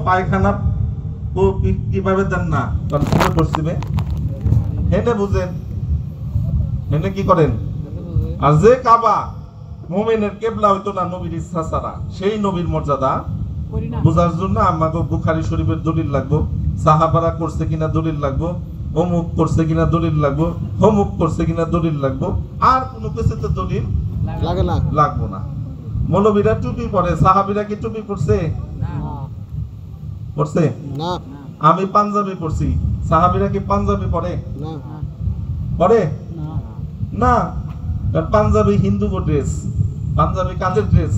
পায়খানা ও কিভাবে দেন না পশ্চিমে হেনে বুঝেন, হেনে কি করেন? আর যে কাবা মুমিনের কেবলা হইতো না নবীর ইচ্ছা ছাড়া, সেই নবীর মর্যাদা বোঝার জন্য আমাকে বুখারী শরীফের দলিল লাগবো, সাহাবারা করছে কিনা দলিল লাগবো, অমুক করছে কিনা দলিল লাগবো, হমুক করছে কিনা দলিল লাগবো, আর কোনো কিছুতে দলিল লাগে না, লাগবো না। মৌলবীরা টুপি পরে, সাহাবীরা কি টুপি পরছে? পরছে না। আমি পাঞ্জাবি পরছি, সাহাবীরা কি পাঞ্জাবি পরে? না। পরে না। পাঞ্জাবি হিন্দু গো ড্রেস, পাঞ্জাবি কাদের ড্রেস?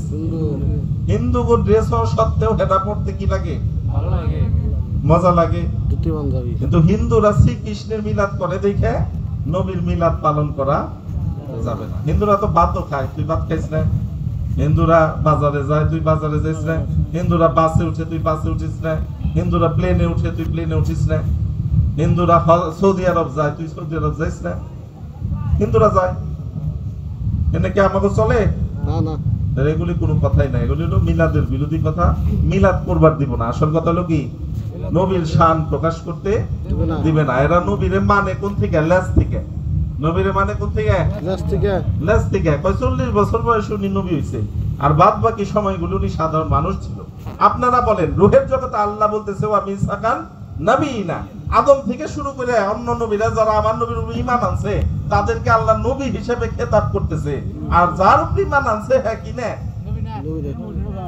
হিন্দু গো ড্রেস হওয়া সত্ত্বেও এটা পড়তে কি লাগে? ভালো লাগে, মজা লাগে। কিন্তু হিন্দুরা শ্রীকৃষ্ণের মিলাদ করে দেখে নবীর মিলাদ পালন করা যাবে না। হিন্দুরা তো ভাতও খায়, তুই ভাত খাইস না। হিন্দুরা বাজারে যায়, তুই বাজারে যাইস না। হিন্দুরা বাসে উঠে, তুই বাসে উঠিস না। হিন্দুরা প্লেনে উঠে, তুই প্লেনে উঠিস না। হিন্দুরা সৌদি আরব যায়, তুই সৌদি আরব যাইস না। হিন্দুরা যায়, এনে কি আমাকে চলে? না না, এগুলি কোনো কথাই না। এগুলি হলো মিলাদের বিরোধী কথা। মিলাদ করবার দিব না। আসল কথা হলো কি, নবীর শান প্রকাশ করতে দিবে না। এরা নবীরে মানে কোন থেকে? লেজ থেকে। নবীরে মানে কোন থেকে? লেজ থেকে। লেজ থেকে। 40 বছর বয়সে উনি নবী হইছে, আর বাদ বাকি সময়গুলো উনি সাধারণ মানুষ ছিল। আপনারা বলেন রূহের জগতে আল্লাহ বলতেছে ওয়া মিসাকান নবীনা, আদম থেকে শুরু করে অন্য নবীরা যারা আমার নবীর উপর ঈমান আনছে তাদেরকে আল্লাহ নবী হিসেবে খেতাব করতেছে। আর যার উপর ঈমান আনছে হ্যাঁ কি না? নবী না।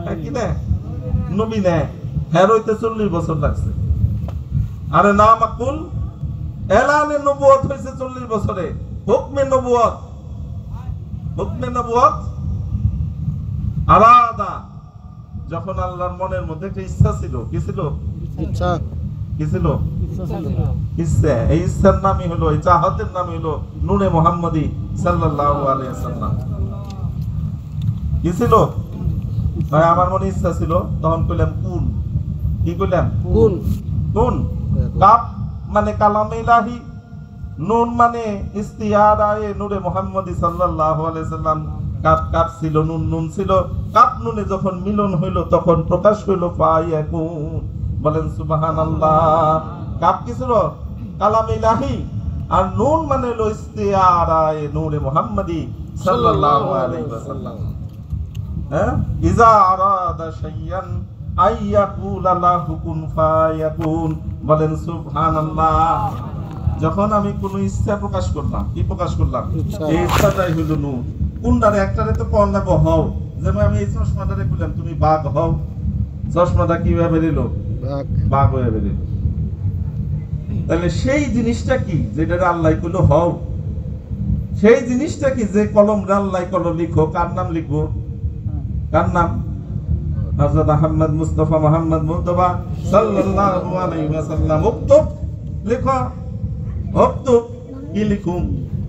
হ্যাঁ কি না? নবী না। হ্যাঁ হইতে 40 বছর লাগছে। আরে না মাকুল, এলানে নবুয়ত হইছে 40 বছরে। হুকমে নবুয়ত, হুকমে নবুয়ত আলাদা। যখন আল্লাহর মনের মধ্যে একটা ইচ্ছা ছিল, কি ছিল? ইচ্ছা। কি ছিল? ইচ্ছা। এই ইচ্ছার নামই হলো, এই চাহতের নামই হলো নূরে মুহাম্মদী সাল্লাল্লাহু আলাইহি ওয়াসাল্লাম। কি ছিল? ভাই আমার মনে ইচ্ছা ছিল, তখন কইলাম কোন। কি কইলাম? কোন। কোন। কাপ মানে কালামে ইলাহি, নুন মানে ইস্তিআরায়ে নূরে মুহাম্মদী সাল্লাল্লাহু আলাইহি ওয়াসাল্লাম। কাপ কাপ ছিল, নুন নুন ছিল। কাপ নুনে যখন মিলন হইল তখন প্রকাশ হইল ফায়াকুন। বলেন সুবহানাল্লাহ। কাপ কি ছিল? কালামে ইলাহি। আর নুন মানে হলো ইস্তিআরায়ে নূরে মুহাম্মদী সাল্লাল্লাহু আলাইহি ওয়াসাল্লাম। হ্যাঁ, ইজা আরাদা শাইয়ান আইয়াকুলা লাহু কুন ফায়াকুন। বলেন সুবহানাল্লাহ। যখন আমি কোন ইচ্ছা প্রকাশ করলাম, কি প্রকাশ করলাম? এই ইচ্ছাটাই হলো নূর। কোনটারে? একটারে তো কোন লাগো হও। যেমন আমি এই চশমাটারে বললাম তুমি বাঘ হও, চশমাটা কিভাবে বেরিলো? বাঘ হয়ে বেরিলো। তাহলে সেই জিনিসটা কি যেটা আল্লাহ কইলো হও? সেই জিনিসটা কি যে কলম আল্লাহ কলম লিখো? কার নাম লিখবো? কার নাম? হযরত আহমদ মুস্তাফা মুহাম্মদ মুস্তাফা সাল্লাল্লাহু আলাইহি ওয়াসাল্লাম। উক্তব লিখো, উক্তব। কি লিখুম?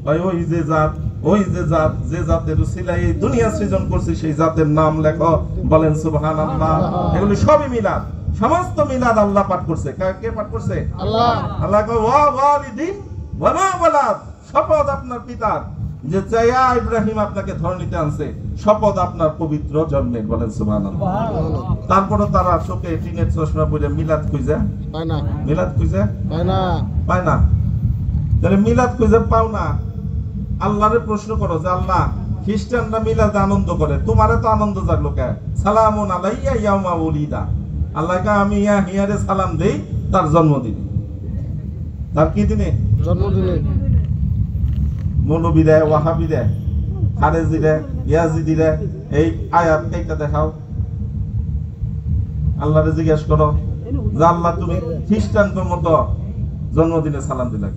ভাই ওই যে জাত, ওই যে জাত, যে জাতের উসিলায় এই দুনিয়া সৃজন করছে সেই জাতের নাম লেখো। বলেন সুবহানাল্লাহ। এগুলি সবই মিলাদ, সমস্ত মিলাদ আল্লাহ পাঠ করছে। কে পাঠ করছে? আল্লাহ। আল্লাহ কয় ওয়া ওয়ালিদিন ওয়া মা ওয়ালাদ, শপথ আপনার পিতার যে চাইয়া ইব্রাহিম আপনাকে ধরনীতে আনছে, শপথ আপনার পবিত্র জন্মের। বলেন সুবহানাল্লাহ। তারপরে তারা চোখে টিনের চশমা পরে মিলাদ খুঁজে পায় না। মিলাদ খুঁজে পায় না, পায় না। তাহলে মিলাদ খুঁজে পাও না, আল্লাহরে প্রশ্ন করো যে আল্লাহ খ্রিস্টানরা মিলাদে আনন্দ করে, তোমারে তো আনন্দ জাগলো কে? সালামুন আলাইয়া ইয়াউমা উলিদা। আল্লাহকে আমি ইয়াহিয়ারে সালাম দেই তার জন্মদিনে। তার কি দিনে? জন্মদিনে। মৌলবীরা, ওয়াহাবীরা, খারেজিরা, ইয়াজিদিরা এই আয়াত এইটা দেখাও। আল্লাহরে জিজ্ঞেস করো যে আল্লাহ তুমি খ্রিস্টানদের মতো জন্মদিনে সালাম দিলা।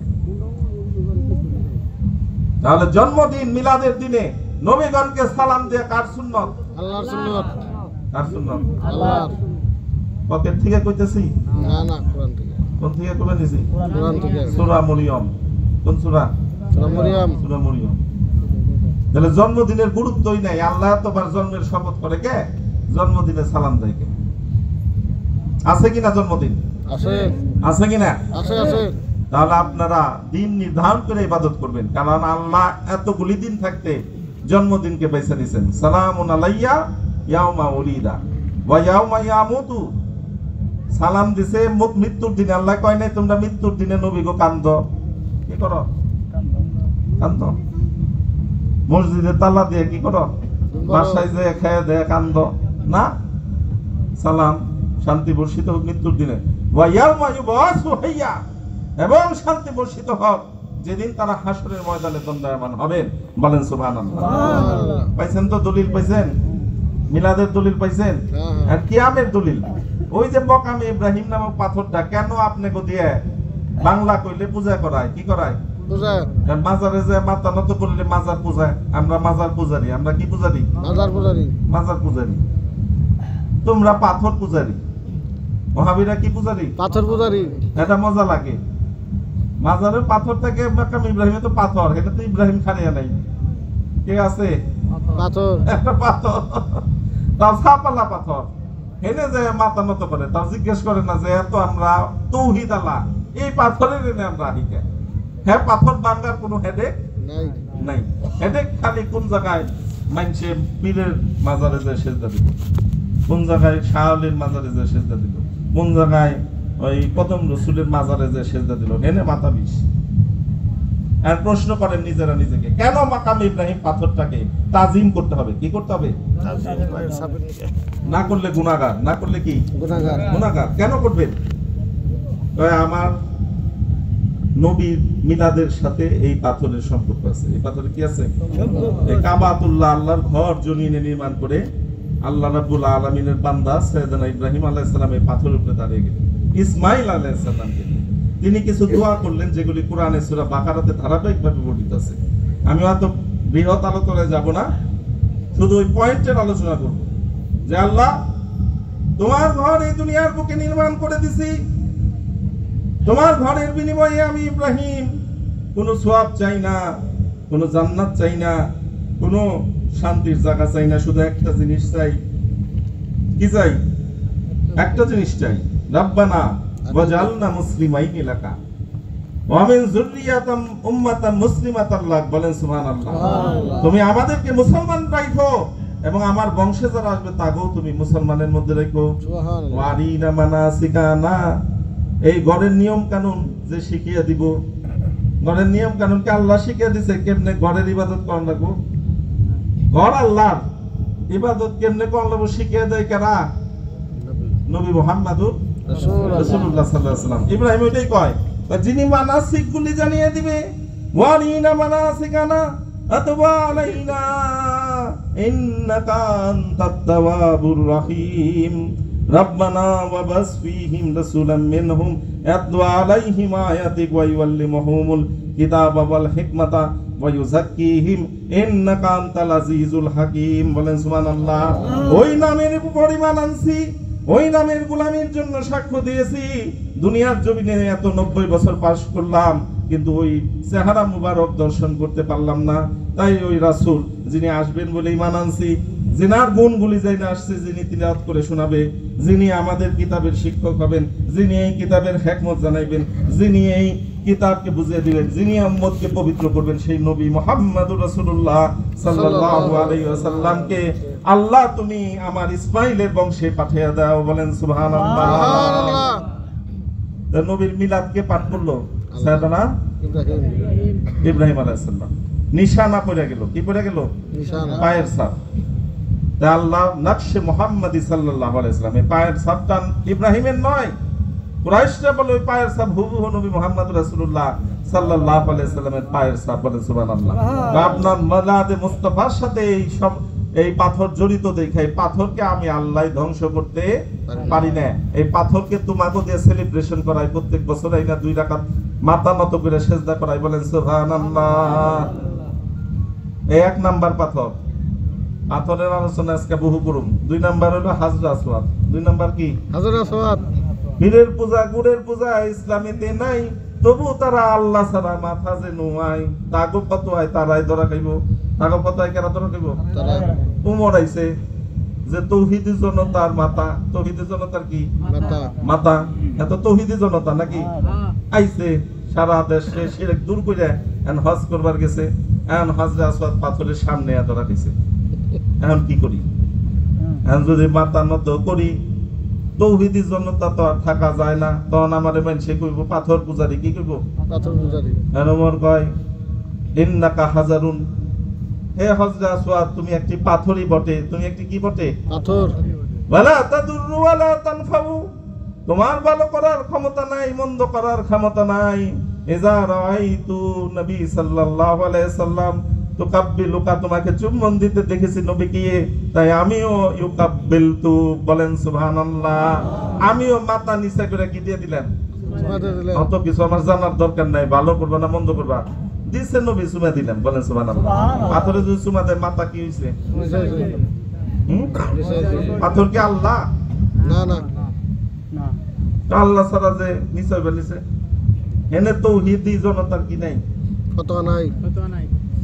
তাহলে জন্মদিন মিলাদের দিনে নবীগণকে সালাম দেয়া কার সুন্নত? আল্লাহর সুন্নত। কার সুন্নত? আল্লাহর। পকেট থেকে কইতেছি না, না কোরআন থেকে। কোন থেকে কইবে নিছি? কোরআন থেকে। সূরা মরিয়ম। কোন সূরা? সূরা মরিয়ম। সূরা মরিয়ম। তাহলে জন্মদিনের গুরুত্বই নাই। আল্লাহ তোবার জন্মের শপথ করে কে? জন্মদিনে সালাম দেয় কে? আছে কিনা জন্মদিন? আছে। আছে কিনা? আছে, আছে। তাহলে আপনারা দিন নির্ধারণ করে ইবাদত করবেন, কারণ আল্লাহ এতগুলি দিন থাকতে জন্মদিনকে বেছে নিয়েছেন। সালামুন আলাইয়া ইয়াউমা উলিদা ওয়া ইয়াউমা ইয়ামুতু সালাম দিছে মৃত্যুর দিনে। আল্লাহ কয় নাই তোমরা মৃত্যুর দিনে নবী গো কান্দ, কি করো? কান্দ। মসজিদে তালা দিয়ে কি করো? বাসায় যে খেয়ে দেয় কান্দ না। সালাম, শান্তি বর্ষিত হোক মৃত্যুর দিনে। এবং শান্তি বর্ষিত হোক যেদিন তারা হাসরের ময়দানে দণ্ডায়মান হবেন। বলেন সুবহানাল্লাহ। পাইছেন তো দলিল? পাইছেন? মিলাদের দলিল পাইছেন? আর কিয়ামের দলিল ওই যে মকামে ইব্রাহিম নামক পাথরটা কেন আপনাকে দিয়ে বাংলা কইলে পূজা করায়? কি করায়? মাজারে যে মাথা নত করলে মাজার পূজায়। আমরা মাজার পূজারি। আমরা কি পূজারি? মাজার পূজারি। তোমরা পাথর পূজারি। ওহাবিরা কি পূজারি? পাথর পূজারি। এটা মজা লাগে। মাজারের পাথর থেকে মাকাম ইব্রাহিমে তো পাথর, এটা তো ইব্রাহিম খানিয়া নাই। কে আছে? পাথর, একটা পাথর, তাও ছাপালা পাথর। হেনে যে মাথা নত করে, তাও জিজ্ঞেস করে না যে এত আমরা তৌহিদ আল্লাহ এই পাথরের এনে আমরা আহিকে। হ্যাঁ, পাথর ভাঙার কোনো হেডেক নাই। হেডেক খালি কোন জায়গায় মানছে পীরের মাজারে যে সেজদা দিল, কোন জায়গায় শাহলির মাজারে যে সেজদা দিল, কোন জায়গায় ওই কদম রসুলের মাজারে যে সেজদা দিল, হেনে মাথা বিষ। আর প্রশ্ন করেন নিজেরা নিজেকে, কেন মাকাম ইব্রাহিম পাথরটাকে তাজিম করতে হবে? কি করতে হবে? না করলে গুনাহগার, না করলে কি গুনাহগার। কেন করবেন? আমার নবীর মিলাদের সাথে এই পাথরের সম্পর্ক আছে। এই পাথরে কি আছে? এই কাবাতুল্লাহ, আল্লাহর ঘর জমিনে নির্মাণ করে আল্লাহ রাব্বুল আলামিনের বান্দা সাইয়েদনা ইব্রাহিম আলাইহিস সালাম এই পাথরের উপরে দাঁড়িয়ে গেলেন। ইসমাঈল আলাইহিস সালামকে তিনি কিছু দোয়া করলেন যেগুলি কোরআনে সূরা বাকারাতে ধারাবাহিকভাবে বর্ণিত আছে। আমি অত বৃহৎ আলোচনায় যাব না, শুধু ওই পয়েন্টের আলোচনা করব যে আল্লাহ তোমার ঘর এই দুনিয়ার বুকে নির্মাণ করে দিছি, তোমার ঘরের বিনিময়ে আমি ইব্রাহিম কোনো সওয়াব চাই না, কোনো জান্নাত চাই না, কোনো শান্তির জায়গা চাই না, শুধু একটা জিনিস চাই। কি চাই? একটা জিনিস চাই, রাব্বানা ওয়াজআলনা মুসলিমাইনি লাকা ওয়া মিন যুররিয়াতাম উম্মাতাম মুসলিমাতান লাক। বলেন সুবহানাল্লাহ। তুমি আমাদেরকে মুসলমান রাখো এবং আমার বংশে যারা আসবে তাকেও তুমি মুসলমানের মধ্যে রাখো। সুবহানাল্লাহ। ওয়া আরিনা মানাসিকানা, এই গড়ের নিয়ম কানুন যে শিখিয়ে দিব। গড়ের নিয়ম কানুনকে আল্লাহ শিখিয়ে দিছে কেমনে গড়ের ইবাদত করা লাগবো। গড় আল্লাহর, ইবাদত কেমনে করা লাগবো শিখিয়ে দেয় কারা? নবী মুহাম্মদুর রাসূলুল্লাহ সাল্লাল্লাহু আলাইহি ওয়াসাল্লাম। ইব্রাহিম ওইটাই কয়, যিনি মানাসিক গুলি জানিয়ে দিবে, ওয়ারিনা মানাসিকানা আতবা আলাইনা ইন্নাকা আনতাত তাওয়াবুর রহিম রাব্বানা ওয়া বাস ফীহিম রাসূলাম মিনহুম ইয়াতলু আলাইহিম আয়াতিক ওয়া ইউআল্লিমুহুমুল কিতাবা ওয়াল হিকমাতা ওয়া ইউযাক্কিহিম ইন্নাকা আনতাল আজিজুল হাকীম। বলেন সুবহানাল্লাহ। ওই নামের পরিমাণ আনছি, ওই নামের গোলামীর জন্য সাক্ষ্য দিয়েছি। দুনিয়ার জমিনে এত 90 বছর পাশ করলাম, কিন্তু ওই চেহারা মুবারক দর্শন করতে পারলাম না। তাই ওই রাসূল যিনি আসবেন বলে ঈমান আনছি, যিনার গুণগুলি যাইনা আসছে, যিনি তিলাওয়াত করে শোনাবে, যিনি আমাদের কিতাবের শিক্ষক হবেন, যিনি এই কিতাবের হিকমত জানাইবেন, যিনি এই কিতাবকে বুঝিয়ে দিবেন, যিনি উম্মতকে পবিত্র করবেন, সেই নবী মুহাম্মদুর রাসূলুল্লাহ সাল্লাল্লাহু আলাইহি ওয়াসাল্লামকে আল্লাহ তুমি আমার ইসমাইলের বংশে পাঠিয়ে দাও। বলেন সুবহানাল্লাহ। সুবহানাল্লাহ। তার নবীর মিলাদ কে পাঠ করলো? সাইয়েদনা ইব্রাহিম আলাইহিস সালাম। নিশানা পড়ে গেল। কি পড়ে গেল? নিশানা, পায়ের ছাপ। তা আল্লাহ নকশে মুহাম্মদি সাল্লাল্লাহু আলাইহি ওয়াসাল্লাম, এই পায়ের ছাপটা ইব্রাহিমের নয়। কুরাইশরা বলে ওই পায়ের ছাপ হুবহু নবী মুহাম্মদ রাসূলুল্লাহ সাল্লাল্লাহু আলাইহি ওয়াসাল্লামের পায়ের ছাপ। বলেন সুবহানাল্লাহ। আপনার মিলাদে মুস্তাফার সাথে এই সব এই পাথর জড়িত দেখাই, পাথরকে আমি আল্লাহ ধ্বংস করতে পারি না। এই পাথরকে তোমাকে দিয়ে সেলিব্রেশন করাই, প্রত্যেক বছর এই না 2 রাকাত মাথা নত করে সেজদা করাই। বলেন সুবহানাল্লাহ। এই 1 নাম্বার পাথর। পাথরের আলোচনা আজকে বহু করুম। 2 নাম্বার হলো হাজর আসওয়াদ। 2 নাম্বার কি? হাজর আসওয়াদ। পীরের পূজা, গুরের পূজা ইসলামেতে নাই, তবু তারা আল্লাহ ছাড়া মাথা যে নুয়ায়, তাগো ফতোয়ায় তারাই ধরা খাইব। তাগো ফতোয়ায় কেন ধরা খাইব? উমর আইছে যে তৌহিদি জনতার মাথা, তৌহিদি জনতার কি মাথা, এত তৌহিদি জনতা নাকি আইছে সারা দেশে শিরক দূর করে এখন হজ করবার গেছে, এখন হাজরে আসওয়াদ পাথরের সামনে ধরা খাইছে। এখন কি করি? এখন যদি মাথা নত করি তৌহিদি জনতা তো আর থাকা যায় না, তখন আমারে মানুষে কইব পাথর পূজারি। কি কইব? পাথর পূজারি। ওমর কয় ইন্নাকা হাজারুন, হে হযরত আসওয়াদ তুমি একটি পাথরই বটে। তুমি একটি কি বটে? পাথর। ওয়ালা তাদুরু ওয়ালা তানফাউ, তোমার ভালো করার ক্ষমতা নাই, মন্দ করার ক্ষমতা নাই। ইজা রাআইতু নবী সাল্লাল্লাহু আলাইহি সাল্লাম তুকাব্বিলুকা, তোমাকে চুম্বন দিতে দেখেছি নবীকে, তাই আমিও ইউকাব্বিলতু, বলেন সুবহানাল্লাহ। আমিও মাথা নিচে করে কি দিয়ে দিলেন? অত কিছু আমার জানার দরকার নাই, ভালো করবা না মন্দ করবা, দিছে নবী চুমা দিলেন, বলেন সুবহানাল্লাহ। পাথরে যদি চুমা দেয় মাথা কি হইছে? পাথর কি আল্লাহ? না না না, আল্লাহ ছাড়া যে নিচে হইবে নিচে। এনে তৌহিদি জনতার কি নাই? কথা নাই।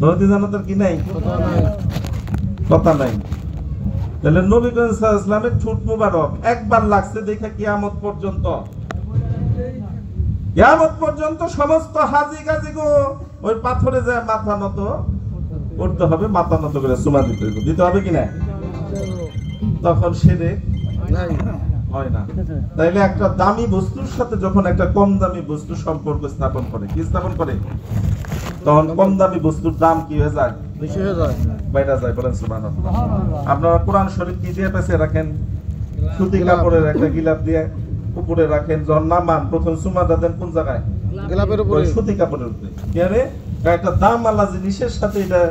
তৌহিদি জনতার কি নাই? কথা নাই। কথা নাই। তাহলে নবী করিম সাল্লাল্লাহু আলাইহি ওয়াসাল্লামের ঠোঁট মুবারক একবার লাগছে দেখা কিয়ামত পর্যন্ত, কিয়ামত পর্যন্ত সমস্ত হাজি গাজি গো ওই পাথরে যায় মাথা নত করতে হবে, মাথা নত করে চুমা দিতে হবে কি না? তখন শিরক নাই, হয় না। তাইলে একটা দামি বস্তুর সাথে যখন একটা কম দামি বস্তু সম্পর্ক স্থাপন করে, কি স্থাপন করে? তখন কম দামি বস্তুর দাম কি হয়ে যায়? বেশি হয়ে যায়, বাইরে যায়, বলেন সুবহানাল্লাহ। আপনারা কোরআন শরীফ কি দিয়ে পেছে রাখেন? সুতি কাপড়ের একটা গিলাপ দিয়ে উপরে রাখেন, যখন নামান প্রথম সুমাটা দেন কোন জায়গায়? গিলাপের উপরে, সুতি কাপড়ের উপরে। কেরে একটা দাম আল্লাহ জিনিসের সাথে এটা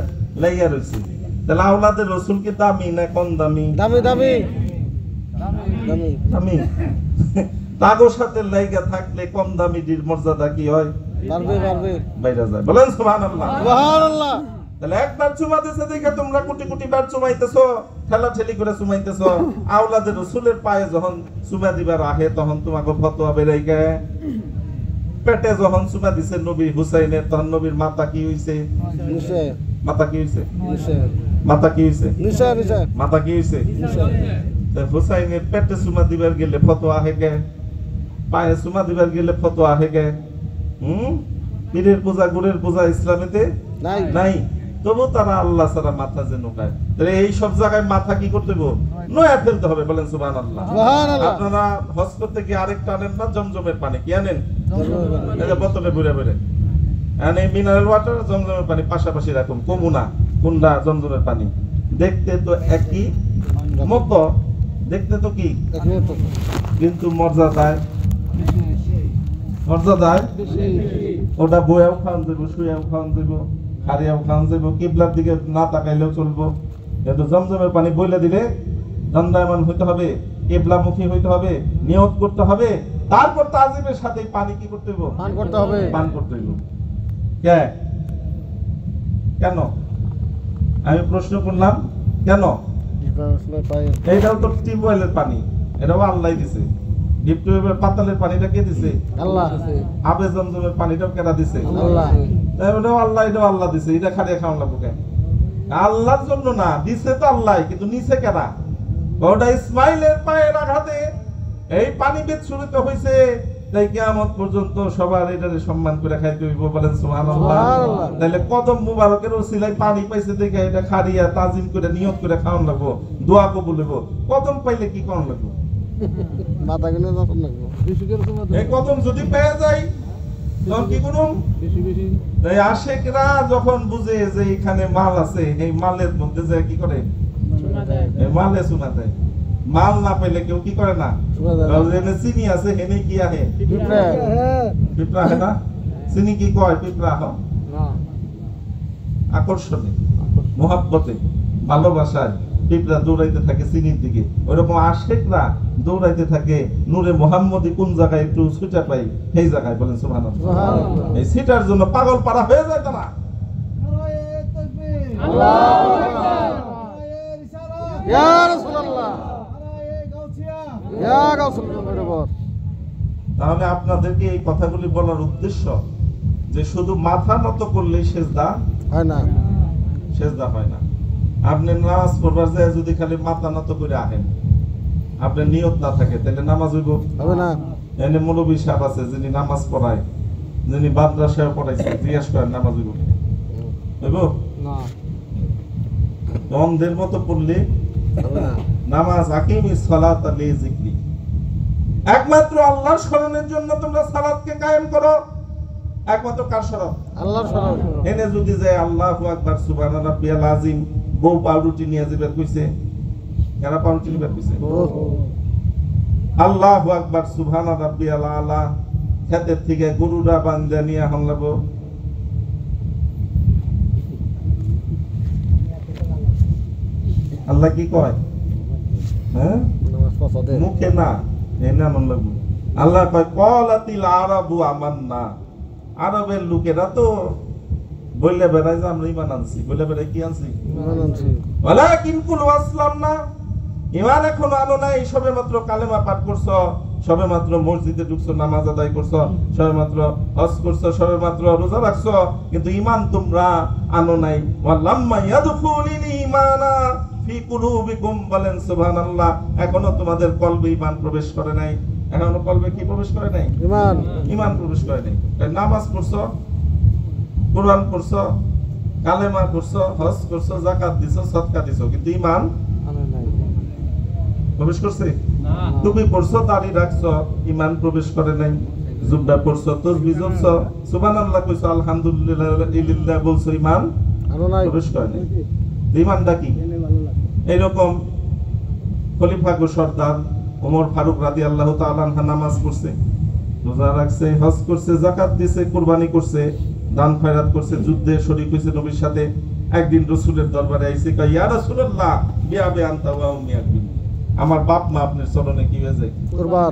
লাইয়া রয়েছে। তাহলে আওলাদের রাসূল কি দামি না কম দামি? দামি দামি দামি দামি। তাগোর সাথে লাইগা থাকলে কম দামিটির মর্যাদা কি হয়? পারবে পারবে, বাইরে যায়, বলেন সুবহানাল্লাহ। সুবহানাল্লাহ। তাহলে একবার চুমা দিছে দেখে তোমরা কোটি কোটি বার চুমাইতেছো, ঠেলা ঠেলি করে চুমাইতেছো। আওলাদের রাসূলের পায়ে যখন চুমা দিবার আহে তখন তোমাকে ফতোয়া বেরাই গে। পেটে যখন চুমা দিছে নবী হুসাইনের, তখন নবীর মাথা কি হইছে? নিচে মাথা কি হইছে? নিচে মাথা কি হইছে? নিচে নিচে মাথা কি হইছে? হুসাইনের পেটে চুমা দিবার গেলে ফতোয়া আহে গে, পায়ে চুমা দিবার গেলে ফতোয়া আহে গে। পীরের পূজা গুরের পূজা ইসলামেতে নাই নাই, তবু তারা আল্লাহ ছাড়া মাথা যে নোকায়। তাহলে এই সব জায়গায় মাথা কি করতে হবে? নয়া ফেলতে হবে, বলেন সুবহানাল্লাহ। সুবহানাল্লাহ। আপনারা হজ করতে গিয়ে আরেকটা আনেন না? জমজমের পানি কি আনেন? এই যে বোতলে ভরে ভরে আনে মিনারেল ওয়াটার, জমজমের পানি পাশাপাশি রাখুন, কমুনা কুন্ডা জমজমের পানি। দেখতে তো একই মতো, দেখতে তো কি, কিন্তু মর্যাদায় মর্যাদায় ওটা বইয়াও খাওয়ান যাবো, শুয়েও খাওয়ান যাবো, হারিয়াও খাওয়ান যাবো, কিবলার দিকে না তাকাইলেও চলবো। কিন্তু জমজমের পানি বইলে দিলে দণ্ডায়মান হইতে হবে, কিবলামুখী হইতে হবে, নিয়ত করতে হবে, তারপর তাজিমের সাথে পানি কি করতে হবে? পান করতে হবে, পান করতে হবে। কেন? আমি প্রশ্ন করলাম কেন? এইটাও তো টিউবওয়েলের পানি, এটাও আল্লাহ দিছে। ডিপ টিউবওয়েলের পাতালের পানিটা কে দিছে? আল্লাহ। আবে জমজমের পানিটাও কেনা দিছে? আল্লাহ। এটাও আল্লাহ, এটাও আল্লাহ দিছে। এটা খারিয়া খাওয়ান লাগবো কেন? আল্লাহর জন্য না, দিছে তো আল্লাহ, কিন্তু নিছে কেনা? ওটা ইসমাইলের পায়ের আঘাতে এই পানি বিচ্ছুরিত হয়েছে, তাই কিয়ামত পর্যন্ত সবার এটারে সম্মান করে খাইতে হইব, বলেন সুবহানাল্লাহ। তাহলে কদম মুবারকের ওসিলায় পানি পাইছে দেখে এটা খারিয়া তাজিম করে নিয়ত করে খাওয়ান লাগবো, দোয়া কবুল হইব। কদম পাইলে কি করন লাগবো? মাথা গেলে যখন লাগবো এই কদম যদি পেয়ে যায় তখন কি করুন? এই আশেকরা যখন বুঝে যে এখানে মাল আছে, এই মালের মধ্যে যে কি করে? এই মালে চুনা দেয়। মাল না পেলে কেউ কি করে না? চিনি আছে হেনে কি আহে? পিঁপড়া আহে না? চিনি কি কয়? পিঁপড়া আহ। আকর্ষণে, মোহাব্বতে, ভালোবাসায় পিঁপড়া দৌড়াইতে থাকে চিনির দিকে। ওইরকম আশেকরা দৌড়াইতে থাকে নূরে মুহাম্মদী কোন জায়গায় একটু ছুটা পাই সেই জায়গায়, বলেন সুবহানাল্লাহ। এই সিটার জন্য পাগল পাড়া হয়ে যায় তারা। ইয়া রাসূলুল্লাহ, ইয়া রাসূলুল্লাহ। তাহলে আপনাদেরকে এই কথাগুলি বলার উদ্দেশ্য যে শুধু মাথা নত করলেই সেজদা হয় না, সেজদা হয় না। আপনি নামাজ পড়বার যায় যদি খালি মাথা নত করে আহেন, আপনার নিয়ত না থাকে, তাহলে নামাজ হইব হবে না। এনে মৌলবী সাহেব আছে যিনি নামাজ পড়ায়, যিনি মাদ্রাসায় পড়াইছে, জিজ্ঞাসা করেন নামাজ হইব হইব না, অন্ধের মতো পড়লে হবে না। নামাজ আকিমিস সালাতা লিযিকরি, একমাত্র আল্লাহর স্মরণের জন্য তোমরা সালাতকে কায়েম করো। একমাত্র কার স্মরণ? আল্লাহর স্মরণ। এনে যদি যায় আল্লাহু আকবার সুবহান রাব্বিয়াল আযীম, বউ পাউরুটি নিয়ে যাবে কইছে, কারা পাউরুটি নিবে কইছে? আল্লাহু আকবার সুবহান রাব্বিয়াল আলা, খেতের থেকে গরুরা বান্ধা নিয়ে হামলাবো। আল্লাহ কি কয়? হ্যাঁ, মুখে না, এনা মন লাগবে। আল্লাহ কয় ক্বালাতিল আরাবু আমান্না, আরবের লোকেরা তো বললে বেড়ায় যে আমরা ঈমান আনছি, বললে বেড়ায় কি আনছি? ঈমান আনছি। ওয়ালাকিন কুলু আসলামনা, ঈমান এখনো আনো নাই, সবেমাত্র কালেমা পাঠ করছো, সবেমাত্র মসজিদে ঢুকছো, নামাজ আদায় করছো, সবেমাত্র হজ করছো, সবেমাত্র রোজা রাখছো, কিন্তু ঈমান তোমরা আনো নাই। ওয়ালাম্মা ইয়াদখুলিল ঈমানা ফি কুলুবিকুম, বলেন সুবহানাল্লাহ, এখনো তোমাদের কলবে ঈমান প্রবেশ করে নাই। এখনো কলবে কি প্রবেশ করে নাই? ঈমান। ঈমান প্রবেশ করে নাই। নামাজ পড়ছো, কোরআন পড়ছো, কালেমা পড়ছো, হজ করছো, যাকাত দিছো, সদকা দিছো, কিন্তু ঈমান প্রবেশ করছে? তুমি পড়ছো, দাড়ি রাখছো, ঈমান প্রবেশ করে নাই। জুব্বা পড়ছো, তাসবিহ পড়ছো, সুবহানাল্লাহ কইছো, আলহামদুলিল্লাহ বলছো, ঈমান প্রবেশ করে নাই। ঈমানটা কি? এইরকম খলিফা গো সরদার ওমর ফারুক রাদিয়াল্লাহু তাআলা আনহু নামাজ পড়ছে, রোজা রাখছে, হজ করছে, যাকাত দিছে, কুরবানি করছে, দান খয়রাত করছে, যুদ্ধে শরীক হইছে নবীর সাথে। একদিন রাসূলের দরবারে আইছে, কয় ইয়া রাসূলুল্লাহ বিআবি আনতা ওয়া উম্মি আকবি, আমার বাপ মা আপনার চরণে কি হয়ে যায়? কুরবান।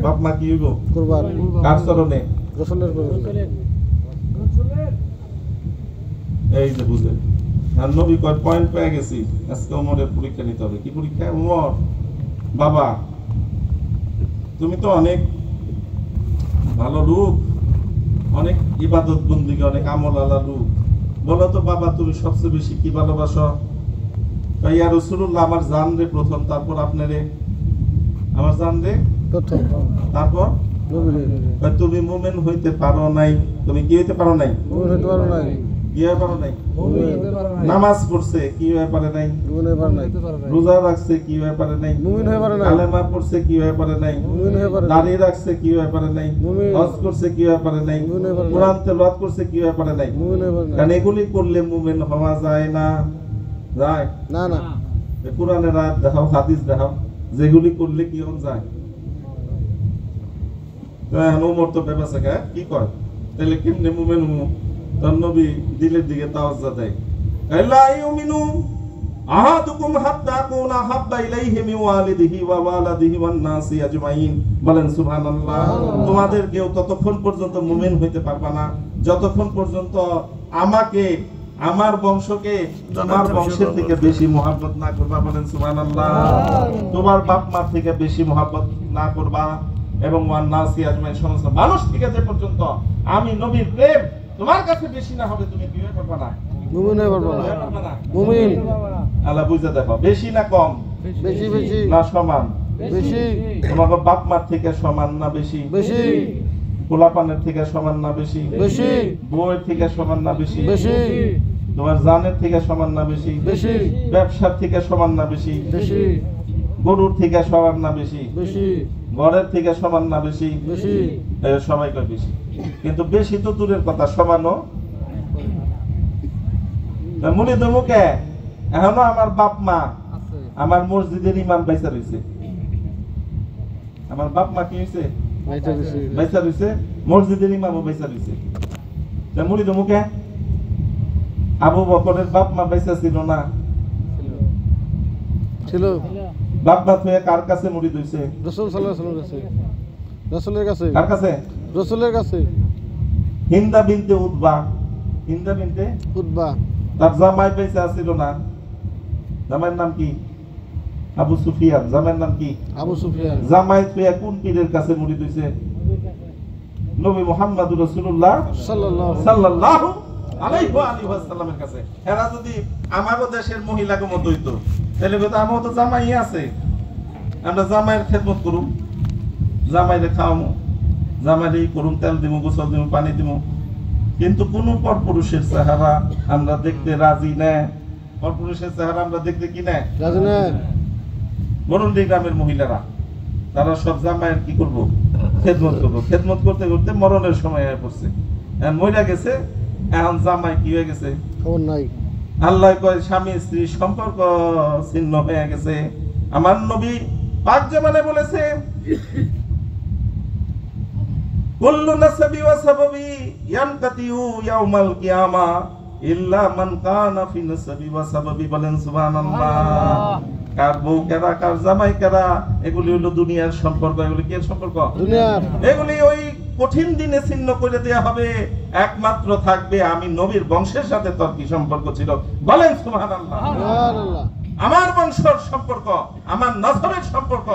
বাপ মা কি হইব? কুরবান। কার চরণে? রাসূলের চরণে। এই যে বুঝেন, আর নবী কয় পয়েন্ট পেয়ে গেছি, আজকে ওমরের পরীক্ষা নিতে হবে। কি পরীক্ষা? ওমর বাবা, তুমি তো অনেক ভালো লোক, অনেক ইবাদত বন্দিকে, অনেক আমল আলা লোক, বলো তো বাবা তুমি সবচেয়ে বেশি কি ভালোবাসো? কয় ইয়া রাসূলুল্লাহ আমার জান রে প্রথম, তারপর আপনারে। আমার জান রে প্রথম, তারপর নবীরে। কয় তুমি মুমিন হইতে পারো নাই। তুমি কি হইতে পারো নাই? মুমিন হতে পারো নাই। কি হয়ে পারো নাই? নামাজ পড়ছে, কি হয়ে পারে নাই? মুমিন হয়ে পারে নাই। রোজা রাখছে, কি হয়ে পারে নাই? মুমিন হয়ে পারে নাই। কালেমা পড়ছে, কি হয়ে পারে নাই? মুমিন হয়ে পারে নাই। দাড়ি রাখছে, কি হয়ে পারে নাই? মুমিন। হজ করছে, কি হয়ে পারে নাই? মুমিন হয়ে পারে নাই। কোরআন তেলাওয়াত করছে, কি হয়ে পারে নাই? মুমিন হয়ে পারে নাই। কারণ এগুলি করলে মুমিন হওয়া যায় না। যায় না না। কোরআনের আয়াত দেখাও, হাদিস দেখাও, যেগুলি করলে কি হন যায়। ওমর তো বেবাসা গায়, কি কয় তাহলে কেমনে মুমিন হমু? তার নবী দিলের দিকে তাওয়াজ্জু দেয়, লা ইউমিনু আহাদুকুম হাত্তা কুনা হাব্বা ইলাইহি মিন ওয়ালিদিহি ওয়া ওয়ালাদিহি ওয়ান নাসি আজমাইন, বলেন সুবহানাল্লাহ। তোমাদের কেউ ততক্ষণ পর্যন্ত মুমিন হইতে পারবা না যতক্ষণ পর্যন্ত আমাকে, আমার বংশকে তোমার বংশের থেকে বেশি মহব্বত না করবা, বলেন সুবহানাল্লাহ। তোমার বাপ মা থেকে বেশি মহব্বত না করবা, এবং ওয়ান নাসি আজমাইন, সমস্ত মানুষ থেকে যে পর্যন্ত আমি নবীর প্রেম তোমার কাছে বেশি না হবে, তুমি কি হয়ে পারবা না? মুমিন হয়ে পারবো না। মুমিন। আল্লাহ বুঝে দেখো, বেশি না কম? বেশি বেশি না সমান? বেশি। তোমাকে বাপ মার থেকে সমান না বেশি? বেশি পোলাপানের থেকে সমান না বেশি? বেশি বউয়ের থেকে সমান না বেশি? বেশি তোমার জানের থেকে সমান না বেশি? বেশি ব্যবসার থেকে সমান না বেশি? বেশি গরুর থেকে সমান না বেশি? বেশি ঘরের থেকে সমান না বেশি? বেশি। সবাই কয় বেশি, কিন্তু বেশি তো দূরের কথা, সমানও মুনি দমুকে। এখনো আমার বাপ মা আমার মসজিদের ইমাম বাইসা রয়েছে। আমার বাপ মা কি হয়েছে? বাইসা রয়েছে, মসজিদের ইমামও বাইসা রয়েছে। মুনি দমুকে আবু বকরের বাপ মা বাইসা ছিল না? ছিল। বাপ মা হয়ে কার কাছে মুড়ি দইছে? রাসূল সাল্লাল্লাহু আলাইহি ওয়াসাল্লামের কাছে। রাসূলের কাছে। কার কাছে? রাসূলের কাছে। হিন্দা বিনতে উতবা, হিন্দা বিনতে উতবা। তার জামাই বাইসা ছিল না? জামাইয়ের নাম কি? আবু সুফিয়ান। জামাইয়ের নাম কি? আবু সুফিয়ান। জামাই তুইয়া কোন পীরের কাছে মুড়ি দইছে? নবী মুহাম্মদুর রাসূলুল্লাহ সাল্লাল্লাহু আলাইহি ওয়াসাল্লামের কাছে। এরা যদি আমাগো দেশের মহিলাকে মত হইতো, তাহলে তো আমার তো জামাই আছে, আমরা জামাইয়ের খেদমত করুম, জামাইরে খাওয়ামু, জামাইরে করুম, তেল দিমু, গোসল দিমু, পানি দিমু। কিন্তু কোন পরপুরুষের চেহারা আমরা দেখতে রাজি না। পরপুরুষের চেহারা আমরা দেখতে কি না? রাজি না। বরুন্ডি গ্রামের মহিলারা তারা সব জামাইয়ের কি করব, খেদমত করবো। খেদমত করতে করতে মরণের সময় হয়ে পড়ছে, মইরা গেছে। এখন জামাই কি হয়ে গেছে খবর নাই। আল্লাহ কয় স্বামী স্ত্রীর সম্পর্ক ছিন্ন হয়ে গেছে। আমার নবী পাক জামানে বলেছে কুল্লু নাসাবি ওয়া সাবাবি ইয়ানকাতিউ ইয়াউমাল কিয়ামা ইল্লা মান কানা ফি নাসাবি ওয়া সাবাবি। বলেন সুবহানাল্লাহ। কার বউ কারা, কার জামাই কারা, এগুলি হলো দুনিয়ার সম্পর্ক। এগুলি কি সম্পর্ক? দুনিয়ার। এগুলি ওই কঠিন দিনে ছিন্ন করে দেয়া হবে। একমাত্র থাকবে আমি নবীর বংশের সাথে তোর কি সম্পর্ক ছিল। বলেন সুবহানাল্লাহ। সুবহানাল্লাহ। আমার বংশের সম্পর্ক, আমার নসবের সম্পর্ক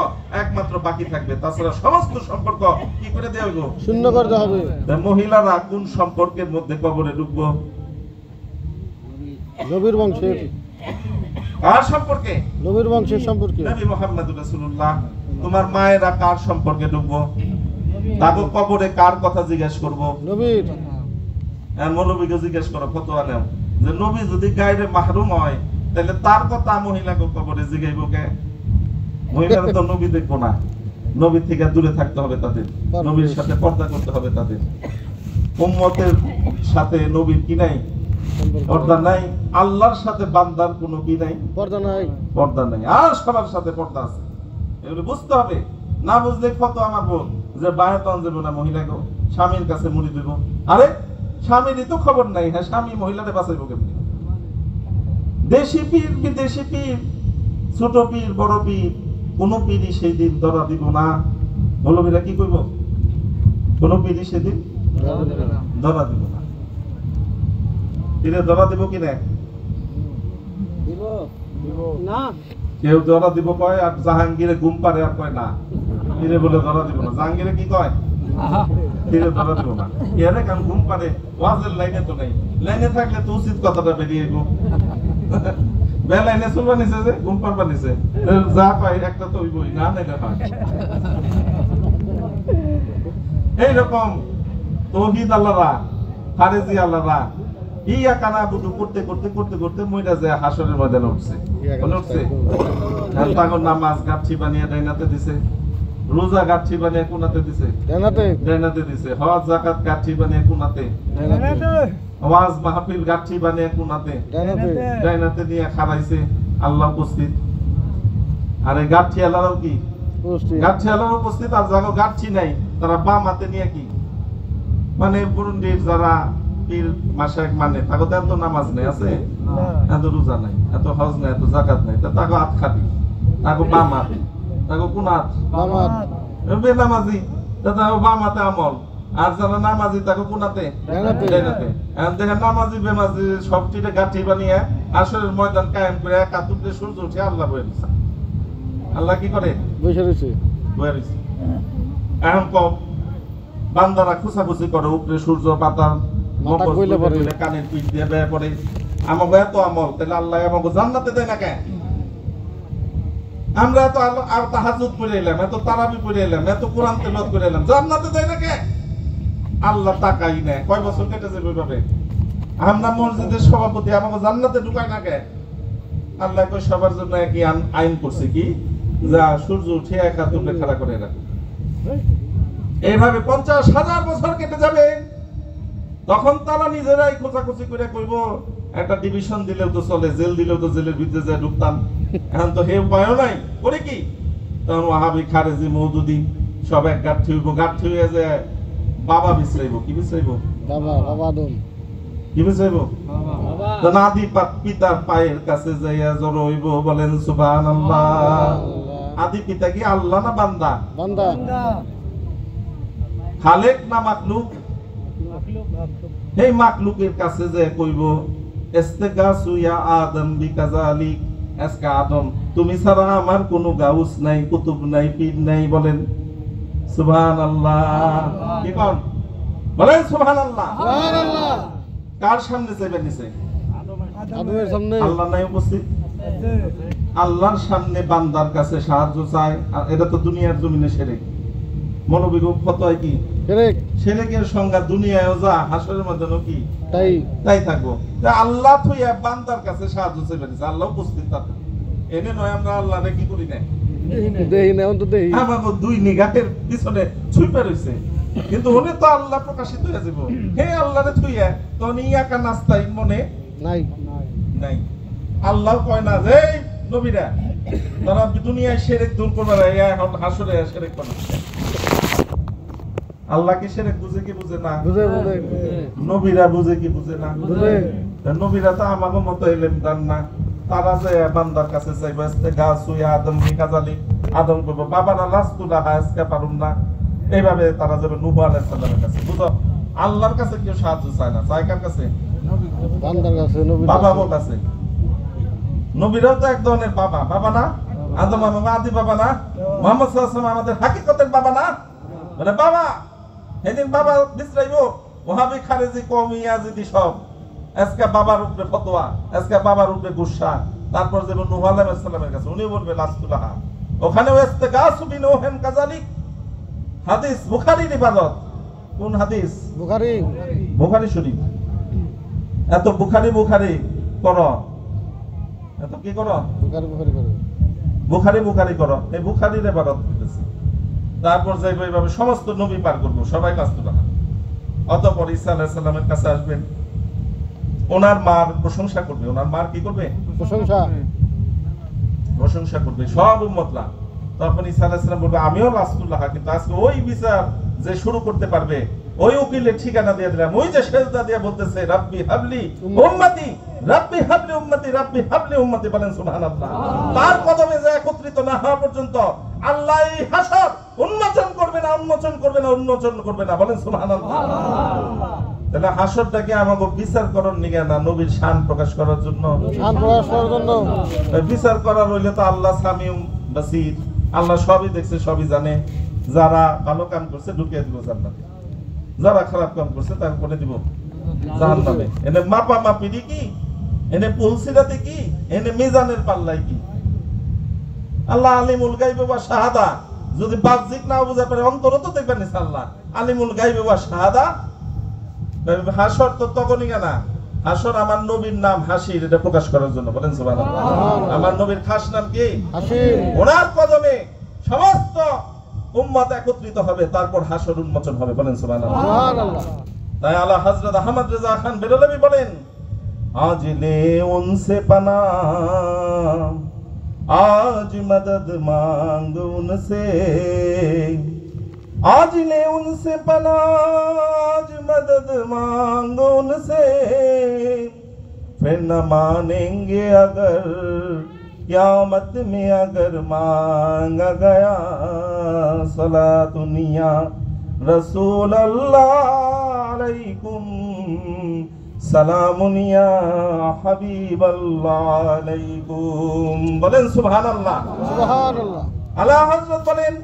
একমাত্র বাকি থাকবে। তাছাড়া সমস্ত সম্পর্ক কি করে দেওয়া হইব? শূন্য করতে হবে। মহিলারা কোন সম্পর্কের মধ্যে কবরে ঢুকবো? নবীর বংশের। কার সম্পর্কে? নবীর বংশের সম্পর্কে। নবী মুহাম্মদ রাসূলুল্লাহ। তোমার মায়েরা কার সম্পর্কে ঢুকবো? তাকে কবরে কার কথা জিজ্ঞেস করব? নবীর। মৌলবীকে জিজ্ঞেস করো, ফতোয়া নাও যে নবী যদি গায়রে মাহরুম হয় তাহলে তার কথা মহিলাকে কবরে জিগাইব কে? মহিলারা তো নবী দেখবো না, নবীর থেকে দূরে থাকতে হবে তাদের, নবীর সাথে পর্দা করতে হবে তাদের। উম্মতের সাথে নবীর কি নাই? পর্দা নাই। আল্লাহর সাথে বান্দার কোনো কি নাই? পর্দা নাই। পর্দা নাই। আর সবার সাথে পর্দা আছে, এগুলো বুঝতে হবে। না বুঝলে ফতোয়া মারবো যে বায়াতন দেব না মহিলাকে, স্বামীর কাছে মুড়ি দেব। আরে স্বামীরই তো খবর নাই, হ্যাঁ স্বামী মহিলাকে বাঁচাইবো কেমনি? দেশি পীর, বিদেশি পীর, ছোট পীর, বড় পীর, কোন পীরই সেই দিন ধরা দিব না। মৌলবীরা কি করবো? কোন পীরই সেদিন ধরা দিব না। পীরে ধরা দিব কি না? না। কেউ ধরা দিব কয়, আর জাহাঙ্গীরে ঘুম পারে আর কয় না। পীরে বলে ধরা দিব না। জাহাঙ্গীরে কি কয়? পীরে ধরা দিব না। এর কারণ ঘুম পারে, ওয়াজের লাইনে তো নাই। লাইনে থাকলে তো উচিত কথাটা বেরিয়ে গো। বেলাইনে চলবা নিছে যে ঘুম পারবা নিছে, যা পাই একটা তো হইবই না, না এটা হয়। এইরকম তৌহিদ আল্লাহরা, খারেজি আল্লাহরা ইয়া কানা বুদু করতে করতে করতে করতে মইরা যায় হাসরের ময়দানে উঠছে। মনে উঠছে? তাগর নামাজ গাঠি বানিয়ে ডাইনাতে দিছে, রোজা গাঠি বানিয়ে কোনাতে দিছে, ডাইনাতে দিছে, হজ যাকাত গাঠি বানিয়ে কোনাতে, ওয়াজ মাহফিল গাঠি বানিয়ে কোনাতে, ডাইনাতে নিয়ে খাড়াইছে। আল্লাহ উপস্থিত। আর এই গাঠি আল্লাহও কি? গাঠি আল্লাহ উপস্থিত। আর যারা গাঠি নাই তারা বাম হাতে নিয়ে কি মানে বুরুন্ডির যারা পীর মাশায়েখ মানে তাকে এত নামাজ নেই আছে, এত রোজা নাই, এত হজ নাই, এত যাকাত নাই, তা তাকে হাত খাবি, তাকে বাম হাত, তাকে কোন হাত? বেনামাজি, তা তাকে বাম হাতে আমল। আর যারা নামাজি তাকে কোন হাতে? ডাইনাতে। দেখেন নামাজি বেনামাজি সবটিতে গাঠি বানিয়ে আসরের ময়দান কায়েম করে এক হাত উঠে সূর্য উঠে আল্লাহ বয়ে দিচ্ছে। আল্লাহ কি করে? বয়ে রয়েছে। এখন কম বান্দারা খুশাখুশি করে, উপরে সূর্য পাতাল কানের পিঠ দিয়ে বেয়ে পড়ে। আমাকে এত আমল, তাহলে আল্লাহ আমাকে জান্নাতে দেয় না কেন? আমরা এত তাহাজ্জুদ পড়ে এলাম, এত তারাবি পড়ে এলাম, এত কোরআন তেলাওয়াত করে এলাম, জান্নাতে দেয় না কেন? আল্লাহ তাকাই না। কয় বছর কেটেছে ওইভাবে? আমরা মসজিদের সভাপতি, আমাকে জান্নাতে ঢুকায় না কেন? আল্লাহ কয় সবার জন্য একই আইন করছে, কি যা সূর্য উঠে এক হাত তুলে খাড়া করে রাখো। এইভাবে 50,000 বছর কেটে যাবে। তখন তারা নিজেরাই খোঁচাখুচি করে কইব একটা ডিভিশন দিলেও তো চলে, জেল দিলেও তো জেলের ভিতরে যায় ঢুকতাম। এখন তো হে উপায়ও নাই, করে কি? তখন ওয়াহাবি, খারেজি, মওদুদি সব এক গাঁঠি হইব। গাঁঠি হয়ে যায় বাবা বিশ্রাইব। কি বিশ্রাইব? কি বিশ্রাইব? নাদি পিতার পায়ের কাছে যাইয়া জড় হইব। বলেন সুবহানাল্লাহ। আদি পিতা কি আল্লাহ না বান্দা? বান্দা। খালেক না মাখলুক? এই মাখলুকের কাছে যে কইব ইস্তেগাসু ইয়া আদম বিকাযালিক, আজকে আদম তুমি ছাড়া আমার কোনো গাউস নাই, কুতুব নাই, পীর নাই। বলেন সুবহানাল্লাহ। কি কোন? বলেন সুবহানাল্লাহ। সুবহানাল্লাহ। কার সামনে চাইবে নিছে? আদমের সামনে। আল্লাহ নাই উপস্থিত? আল্লাহর সামনে বান্দার কাছে সাহায্য চায়। আর এটা তো দুনিয়ার জমিনে শিরক। মৌলবী ফতোয়া কি? শিরকের সংজ্ঞা দুনিয়ায়ও যা, হাসরের মধ্যেও কি তাই থাকবো। আল্লাহ থইয়া বান্দার কাছে সাহায্য চাইবে নিছে, আল্লাহ উপস্থিত। তাতে এনে নয় আমরা আল্লাহরে কি করি না, দেহি না অন্ত দেহি আমাকে দুই নিগাহের পিছনে ছুইপা রইছে, কিন্তু উনি তো আল্লাহ প্রকাশিত হয়ে যাব। হে আল্লাহরে থুইয়া তো ইয়াকা নাস্তাই মনে নাই নাই। আল্লাহ কয় না যে এই নবীরা তারা দুনিয়ায় শিরক দূর করবে, এখন হাসরে শিরক করবে। আল্লাহ কি শিরক বুঝে কি বুঝে না? বুঝে বুঝে নবীরা বুঝে কি বুঝে না? বুঝে নবীরা তো আমাদের মতো এলেন দান না। তারা যে বান্দার কাছে চাইবে গাছ হইয়া আদম কি কাজালি আদম করবো, বাবারা লাস্তুলা হাসকে পারুন না, এইভাবে তারা যাবে নূহ আলাইহিস সালামের কাছে। বুঝো, আল্লাহর কাছে কেউ সাহায্য চায় না, চায় কার কাছে? বান্দার কাছে নবীর বাবার কাছে। নবীরাও তো এক ধরনের বাবা, বাবা না? আদম বাবা, আদি বাবা না? মুহাম্মদ সাল্লাল্লাহু আলাইহি ওয়াসাল্লাম আমাদের হাকিকতের বাবা না? মানে বাবা সেদিন বাবা বিশ্রাইবো ওহাবি খারেজি কওমি ইয়াজিদি সব আজকে বাবার উপরে ফতোয়া, আজকে বাবার উপরে গুসা। তারপর যাবে নূহ আলাইহিস সালামের কাছে, উনি বলবে লাস্তুলাহা, ওখানেও ইস্তেগাসু বিনূহিন কাযালিক। হাদিস বুখারীর ইবাদত। কোন হাদিস? বুখারী বুখারী শরীফ। এত বুখারী বুখারী করো, এত কি করো? বুখারী বুখারী করে বুখারী বুখারী করো, এই বুখারীর ইবাদত করতেছে। তারপর যাইবো এইভাবে সমস্ত নবী পার করবো, সবাই লাস্তুলাহা। অতঃপর ঈসা আলাইহিস সালামের কাছে আসবেন, ওনার মার প্রশংসা করবে। ওনার মার কি করবে? প্রশংসা প্রশংসা করবে সব উম্মতরা। তখন ঈসা আলাইহিস সালাম বলবে আমিও লাস্তুল্লাহ, কিন্তু আজকে ওই বিচার যে শুরু করতে পারবে ওই উকিলের ঠিকানা দিয়ে দিলাম। ওই যে সেজদা দিয়ে বলতেছে রাব্বি হাবলি উম্মতি, রাব্বি হাবলি উম্মতি, রাব্বি হাবলি উম্মতি, বলেন সুবহানাল্লাহ। তার কদমে যে একত্রিত না হওয়া পর্যন্ত আল্লাহ এই হাসর উন্মোচন করবে না, উন্মোচন করবে না, উন্মোচন করবে না, বলেন সুবহানাল্লাহ। তাহলে হাসরটাকে আমাকে বিচার করার নিগে না, নবীর শান প্রকাশ করার জন্য। শান প্রকাশ করার জন্য বিচার করার হইলে তো আল্লাহ সামিউম বাসীর, আল্লাহ সবই দেখছে, সবই জানে। যারা ভালো কাম করছে ঢুকিয়ে দিব জান্নাতে, যারা খারাপ কাম করছে তাকে করে দিব জাহান্নামে। এনে মাপা মাপিরি কি, এনে পুলসিরাতে কি, এনে মিজানের পাল্লাই কি? আল্লাহ আলিমুল গায়ব ওয়া শাহাদা, যদি বাহ্যিক না বুঝা পারে অন্তর তো দেখবেন আল্লাহ আলিমুল গায়ব ওয়া শাহাদা। হাসর তো তখনই না, হাসর আমার নবীর নাম হাসির, এটা প্রকাশ করার জন্য, বলেন সুবহানাল্লাহ। আমার নবীর খাস নাম কি? হাসির। ওনার কদমে সমস্ত উম্মত একত্রিত হবে, তারপর হাসর উন্মোচন হবে, বলেন সুবহানাল্লাহ। সুবহানাল্লাহ। তাই আলা হযরত আহমদ রেজা খান বেরলভী বলেন আজ লে উনসে পানা, আজ মদদ মাंग उनसे, आज ले उनसे पना, आज मदद मांग उनसे, फिर न मानेंगे अगर क़यामत में अगर मांगा गया सला दुनिया रसूल अल्लाह अलैकुम সালামুনিয়া হাবিবাল্লাহ আলাইকুম, বলেন সুবহানাল্লাহ। সুবহানাল্লাহ। আলা হযরত বলেন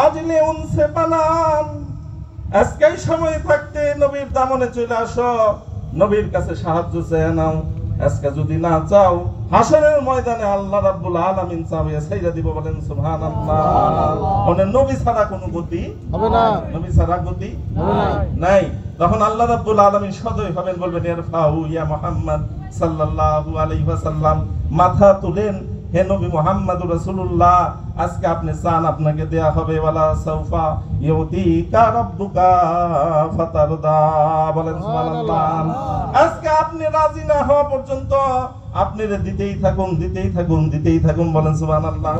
আজলে উনসে পানাম, আজকেই সময় থাকতে নবীর দামনে চলে আসো, নবীর কাছে সাহায্য চেয়ে নাও। আজকে যদি না চাও হাসরের ময়দানে আল্লাহ রাব্বুল আলামিন চাইয়া ছাইরা দিব, বলেন সুবহানাল্লাহ। মানে নবী ছাড়া কোনো গতি হবে না, নবী ছাড়া গতি হবে না। নাই। তখন আল্লাহ রাব্বুল আলামিন সদয় হবেন, বলবেন ইরফাউ ইয়া মুহাম্মদ সাল্লাল্লাহু আলাইহি ওয়াসাল্লাম, মাথা তুলেন হে নবী মুহাম্মদুর রাসূলুল্লাহ, আজকে আপনি চান আপনাকে দেয়া হবে, ওয়ালা সাউফা ইউতিকা রাব্বুকা ফাতারদা, বলেন সুবহানাল্লাহ। আজকে আপনি রাজি না হওয়া পর্যন্ত আপনি দিতেই থাকুন, দিতেই থাকুন, দিতেই থাকুন, বলেন সুবহানাল্লাহ।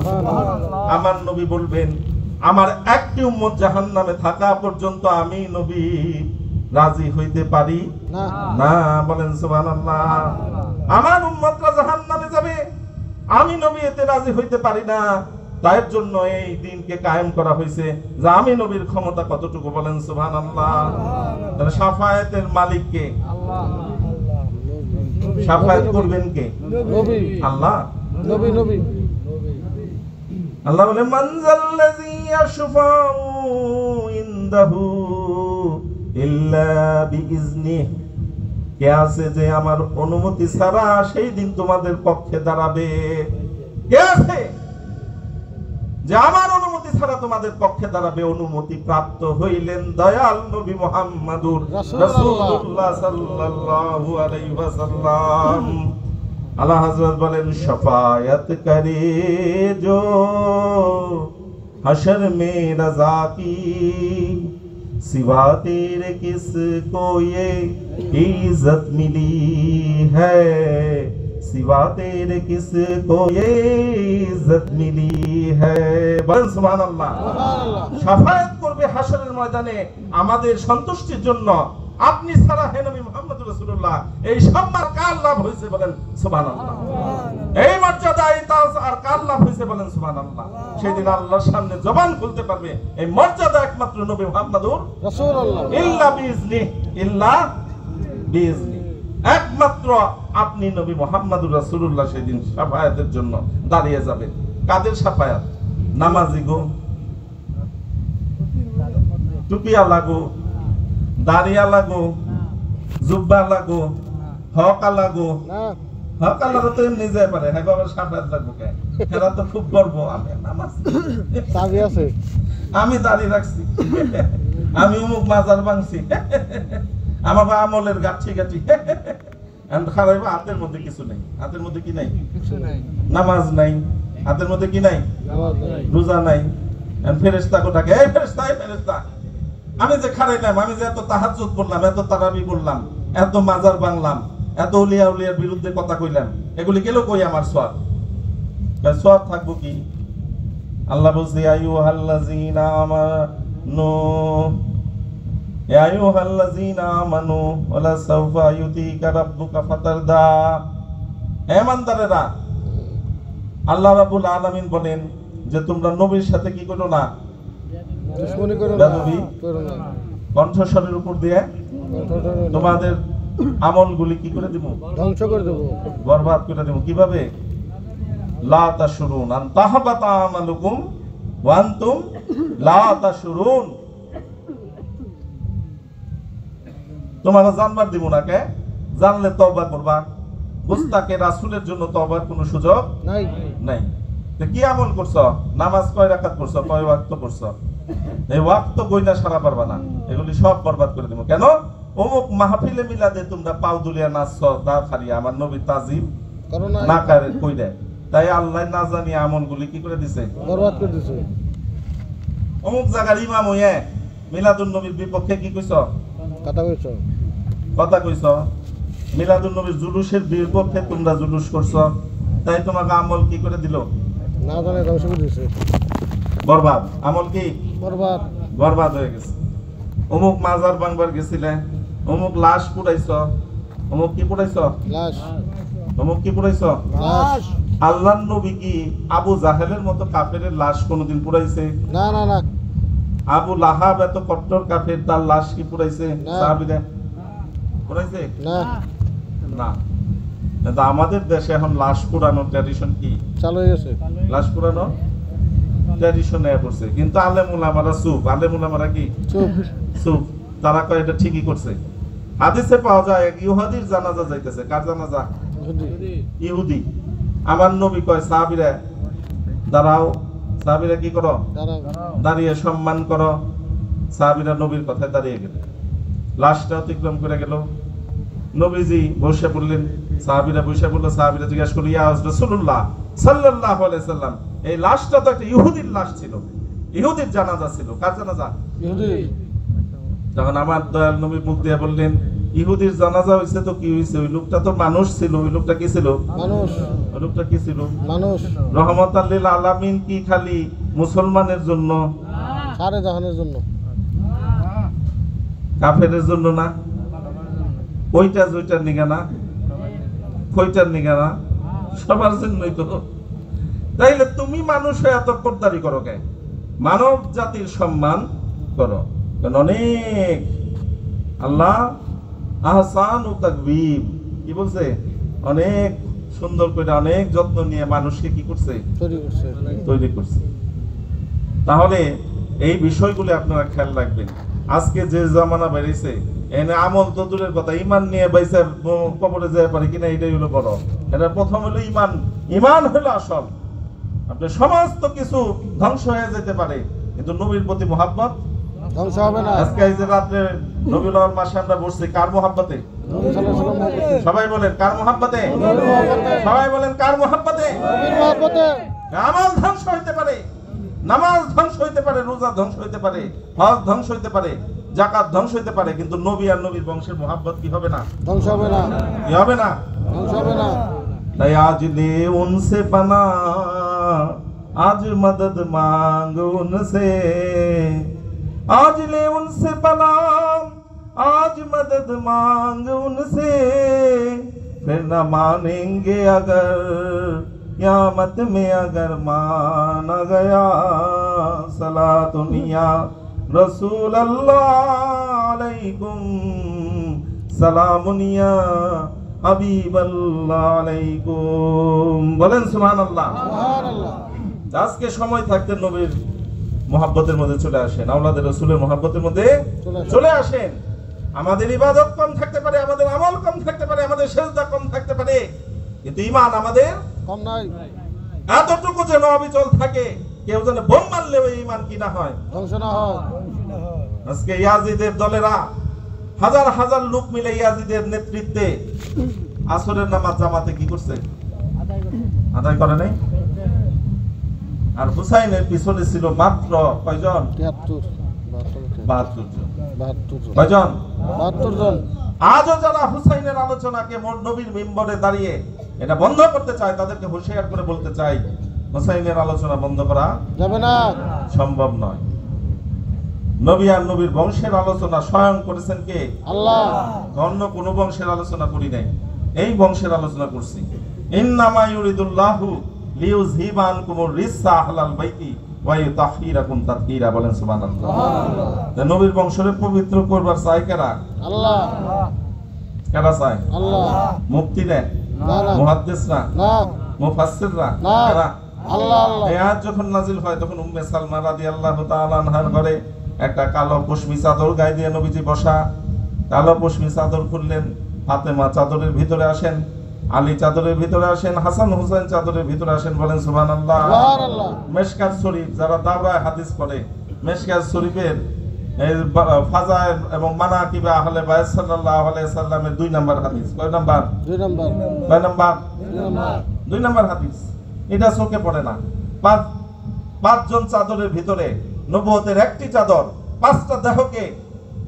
আমার নবী বলবেন আমার একটি উম্মত জাহান্নামে থাকা পর্যন্ত আমি নবী রাজি হইতে পারি না না, বলেন সুবহানাল্লাহ। আমার উম্মতরা জাহান্নামে যাবে, আমি নবী এতে রাজি হইতে পারি না। তার জন্য এই দিনকে কায়েম করা হয়েছে, যে আমি নবীর ক্ষমতা কতটুকু, বলেন সুবহানাল্লাহ। তাহলে শাফায়াতের মালিক কে? শাফায়াত করবেন কে? নবী। আল্লাহ। নবী নবী আল্লাহ বলে মানজাল্লাযী ইয়াশফাউ ইনদাহু ইল্লা বিইজনিহি, কে আছে যে আমার অনুমতি ছাড়া সেই দিন তোমাদের পক্ষে দাঁড়াবে? কে আছে যে আমার অনুমতি ছাড়া তোমাদের পক্ষে দাঁড়াবে? অনুমতি প্রাপ্ত হইলেন দয়াল নবী মুহাম্মদুর রাসূলুল্লাহ সাল্লাল্লাহু আলাইহি ওয়াসাল্লাম। আল্লাহ হযরত বলেন শফায়াত করে जो हशर में रज़ा की सिवा तेरे किसको ये इज्जत मिली है सिवा तेरे किसको ये इज्जत मिली है বলেন সুবহানাল্লাহ শাফায়াত করবে হাশরের ময়দানে আমাদের সন্তুষ্টির জন্য আপনি ছাড়া হে নবী মুহাম্মদ রাসূলুল্লাহ এই সম্মান কার লাভ হয়েছে বলেন সুবহানাল্লাহ এই মর্যাদা এই তাজ আর কার লাভ হয়েছে বলেন সুবহানাল্লাহ সেদিন আল্লাহর সামনে জবান খুলতে পারবে এই মর্যাদা একমাত্র নবী মুহাম্মদুর রাসূলুল্লাহ ইল্লা বিইজনি একমাত্র আপনি নবী মুহাম্মদুর রাসূলুল্লাহ সেদিন শাফায়াতের জন্য দাঁড়িয়ে যাবেন কাদের শাফায়াত নামাজি গো টুপিয়া লাগো দাঁড়িয়া লাগো জুব্বা লাগো হকা লাগো না হকা লাগো তো এমনি যায় পারে হ্যাঁ বাবার শাফায়াত লাগবো কে এরা তো খুব গর্ব আমি নামাজ চাবি আছে আমি দাঁড়িয়ে রাখছি আমি অমুক মাজার ভাঙছি আমার আমলের গাছি গাছি খারাপ হাতের মধ্যে কিছু নেই হাতের মধ্যে কি নাই নামাজ নাই হাতের মধ্যে কি নাই রোজা নাই ফেরেশতা কোটাকে এই ফেরেশতা এই ফেরেশতা আমি যে খারাইলাম আমি যে এত তাহাজ্জুদ করলাম এত তারাবি করলাম এত মাজার ভাঙলাম এত ওলিয়া উলিয়ার বিরুদ্ধে কথা কইলাম এগুলি গেল কই আমার সওয়াব সওয়াব থাকবো কি আল্লাহ বলছে আইয়ুহাল্লাযীনা আমানু ইয়া আইয়ুহাল্লাযীনা আমানু ওয়ালা সাওফা ইউতিকা রাব্বুকা ফাতারদা ঈমানদারেরা আল্লাহ রাব্বুল আলামিন বলেন যে তোমরা নবীর সাথে কি করো না দুশমনি করো না বেয়াদবি করো না কণ্ঠস্বরের উপর দিয়ে তোমাদের আমলগুলি কি করে দিব ধ্বংস করে দেব বরবাদ করে দেব কিভাবে লা তাশুরুন আন তাহবাতা আমালুকুম ওয়া আনতুম লা তাশুরুন তোমরা জানবার দিব না কে জানলে তওবা করবা মুস্তাকে রাসূলের জন্য তওবার কোনো সুযোগ নাই নাই তো কি আমল করছো নামাজ কয় রাকাত করছো কয় ওয়াক্ত করছো এই ওয়াক্ত গইনা সারা পারবা না এগুলি সব বরবাদ করে দেব কেন অমুক মাহফিলে মিলাদে তোমরা পাও দুলিয়া নাচছো তা খালি আমার নবী তাজিম করো না না করে কই দেয় তাই আল্লাহ না জানি আমলগুলি কি করে দিছে বরবাদ করে দিছে অমুক জায়গার ইমাম হইয়া মিলাদুন নবীর বিপক্ষে কি কইছো কথা কইছো কথা কইছো মিলাদুন নবীর জুলুসের বিপক্ষে তোমরা জুলুস করছো তাই তোমাকে আমল কি করে দিল না জানে ধ্বংস করে দিছে বরবাদ আমল কি বরবাদ বরবাদ হয়ে গেছে অমুক মাজার ভাঙবার গেছিলে অমুক লাশ পুড়াইছ অমুক কি পুড়াইছ লাশ অমুক কি পুড়াইছ লাশ আল্লাহর নবী কি আবু জাহেলের মতো কাফেরের লাশ কোনোদিন পুড়াইছে না না না আবু লাহাব এত কট্টর কাফের তার লাশ কি পুড়াইছে না। সাহাবীরা পুড়াইছে না না কিন্তু আমাদের দেশে এখন লাশ পুরানো ট্র্যাডিশন কি চালু হয়ে গেছে লাশ পুরানো ট্র্যাডিশন এ পড়ছে কিন্তু আলেম উলামারা চুপ আলেম উলামারা কি চুপ চুপ তারা কয় এটা ঠিকই করছে হাদিসে পাওয়া যায় এক ইহুদির জানাজা যাইতেছে কার জানাজা ইহুদি আমার নবী কয় সাহাবীরা দাঁড়াও সাহাবীরা কি করো দাঁড়াও দাঁড়িয়ে সম্মান করো সাহাবীরা নবীর কথায় দাঁড়িয়ে গেল লাশটা অতিক্রম করে গেল নবীজি বসে পড়লেন সাহাবীরা বসে পড়লো সাহাবীরা জিজ্ঞাসা করলো ইয়া রাসূলুল্লাহ সাল্লাল্লাহু আলাইহি সাল্লাম এই লাশটা তো একটা ইহুদির লাশ ছিল ইহুদির জানাজা ছিল কার জানাজা ইহুদি তখন আমার দয়াল নবী মুখ দিয়ে বললেন ইহুদির জানাজা হইছে তো কি হইছে ওই লোকটা তো মানুষ ছিল ওই লোকটা কি ছিল মানুষ ওই লোকটা কি ছিল মানুষ রহমাতাল লিল আলামিন কি খালি মুসলমানের জন্য সারে জাহানের জন্য কাফেরের জন্য না ওইটা জয়টার নিগা না কইটার নিগা না সবার জন্যই তো তাইলে তুমি মানুষ হয়ে এত পর্দারি করো কে মানব জাতির সম্মান করো কারণ অনেক আল্লাহ আহসান ও তাকবীব কি বলছে অনেক সুন্দর করে অনেক যত্ন নিয়ে মানুষকে কি করছে তৈরি করছে তৈরি করছে তাহলে এই বিষয়গুলো আপনারা খেয়াল রাখবেন আজকে যে জামানা বেরিয়েছে এনে আমল তো দূরের কথা ইমান নিয়ে বাইসে কবরে যেতে পারে কিনা এটাই হলো বড় এটা প্রথম হলো ইমান ইমান হলো আসল আপনি সমস্ত কিছু ধ্বংস হয়ে যেতে পারে কিন্তু নবীর প্রতি মহব্বত ধ্বংস হবে না। আজকে এই যে রাত্রে রবিউল আউয়াল মাসে আমরা বসছি কার মহব্বতে? নবী সাল্লাল্লাহু আলাইহি ওয়াসাল্লাম সবাই বলেন কার মহব্বতে? নবীর মহব্বতে, সবাই বলেন কার মহব্বতে? নবীর মহব্বতে। আমল ধ্বংস হইতে পারে, নামাজ ধ্বংস হইতে পারে, রোজা ধ্বংস হইতে পারে, হজ ধ্বংস হইতে পারে, যাকাত ধ্বংস হইতে পারে, কিন্তু নবী আর নবীর বংশের মহব্বত কি হবে না? ধ্বংস হবে না। কি হবে না? ধ্বংস হবে না। তাই আজ লে উনসে পানা, आज मदद मांग उनसे, आज ले उनसे पना, आज मदद मांग उनसे, फिर न मानेंगे अगर क़यामत में अगर माना गया, सला दुनिया रसूल अल्लाह अलैकुम, सलामुनिया হাবিবাল্লাহ আলাইকুম। বলেন সুবহানাল্লাহ। সুবহানাল্লাহ। আজকে সময় থাকতে নবীর মহব্বতের মধ্যে চলে আসেন, আওলাদের রাসূলের মহব্বতের মধ্যে চলে আসেন। আমাদের ইবাদত কম থাকতে পারে, আমাদের আমল কম থাকতে পারে, আমাদের সিজদা কম থাকতে পারে, কিন্তু ঈমান আমাদের কম নাই। এতটুকু যেন অবিচল থাকে, কেউ যেন বোম মারলেও এই ঈমান কি না হয়, ধ্বংস না হয়। আজকে ইয়াজিদের দলেরা হাজার হাজার লোক মিলে ইয়াজিদের নেতৃত্বে আসরের নামাজ জামাতে কি করছে? আদায় করে নাই। আর হুসাইনের পিছনে ছিল মাত্র কয়জন? 73 72 জন। 72 জন। কয়জন? 72 জন। আজও যারা হুসাইনের আলোচনাকে নবীর মিম্বরে দাঁড়িয়ে এটা বন্ধ করতে চায়, তাদেরকে হুঁশিয়ার করে বলতে চাই, হুসাইনের আলোচনা বন্ধ করা যাবে না। সম্ভব নয়। নবী আর নবীর বংশের আলোচনা স্বয়ং করেছেন কে? আল্লাহ। অন্য কোন বংশের আলোচনা করি নাই, এই বংশের আলোচনা করছি। ইন্নামা ইউরিদুল্লাহু লিইউযহিবা আনকুমুর রিসা আহলাল বাইতি ওয়া ইউতাহহিরাকুম তাতহীরা। বলেন সুবহানাল্লাহ। নবীর বংশকে পবিত্র করবার চাই কারা? আল্লাহ। কারা চায়? আল্লাহ। মুফতি না, না না মুহাদ্দিসরা, না মুফাসসিররা, না। কারা? আল্লাহ আল্লাহ। এই আয়াত যখন নাজিল হয় তখন উম্মে সালমা রাদিয়াল্লাহু তাআলা আনহার ঘরে একটা কালো পশমি চাদর গায়ে দিয়ে নবীজি বসা। কালো পশমি চাদর খুললেন, ফাতেমা চাদরের ভিতরে আসেন, আলী চাদরের ভিতরে আসেন, হাসান হুসাইন চাদরের ভিতরে আসেন। বলেন সুবহানাল্লাহ। সুবহানাল্লাহ। মেশকাত শরীফ যারা দাওরায়ে হাদিস পড়ে, মেশকাত শরীফের এই ফাজায়েল এবং মানাকিবে আহলে বাইত সাল্লাল্লাহু আলাইহি সাল্লামের 2 নাম্বার হাদিস। কয় নাম্বার? 2 নাম্বার। কয় নাম্বার? 2 নাম্বার। 2 নাম্বার হাদিস। এটা চোখে পড়ে না। পাঁচজন চাদরের ভিতরে নবুয়তের একটি চাদর 5টা দেহকে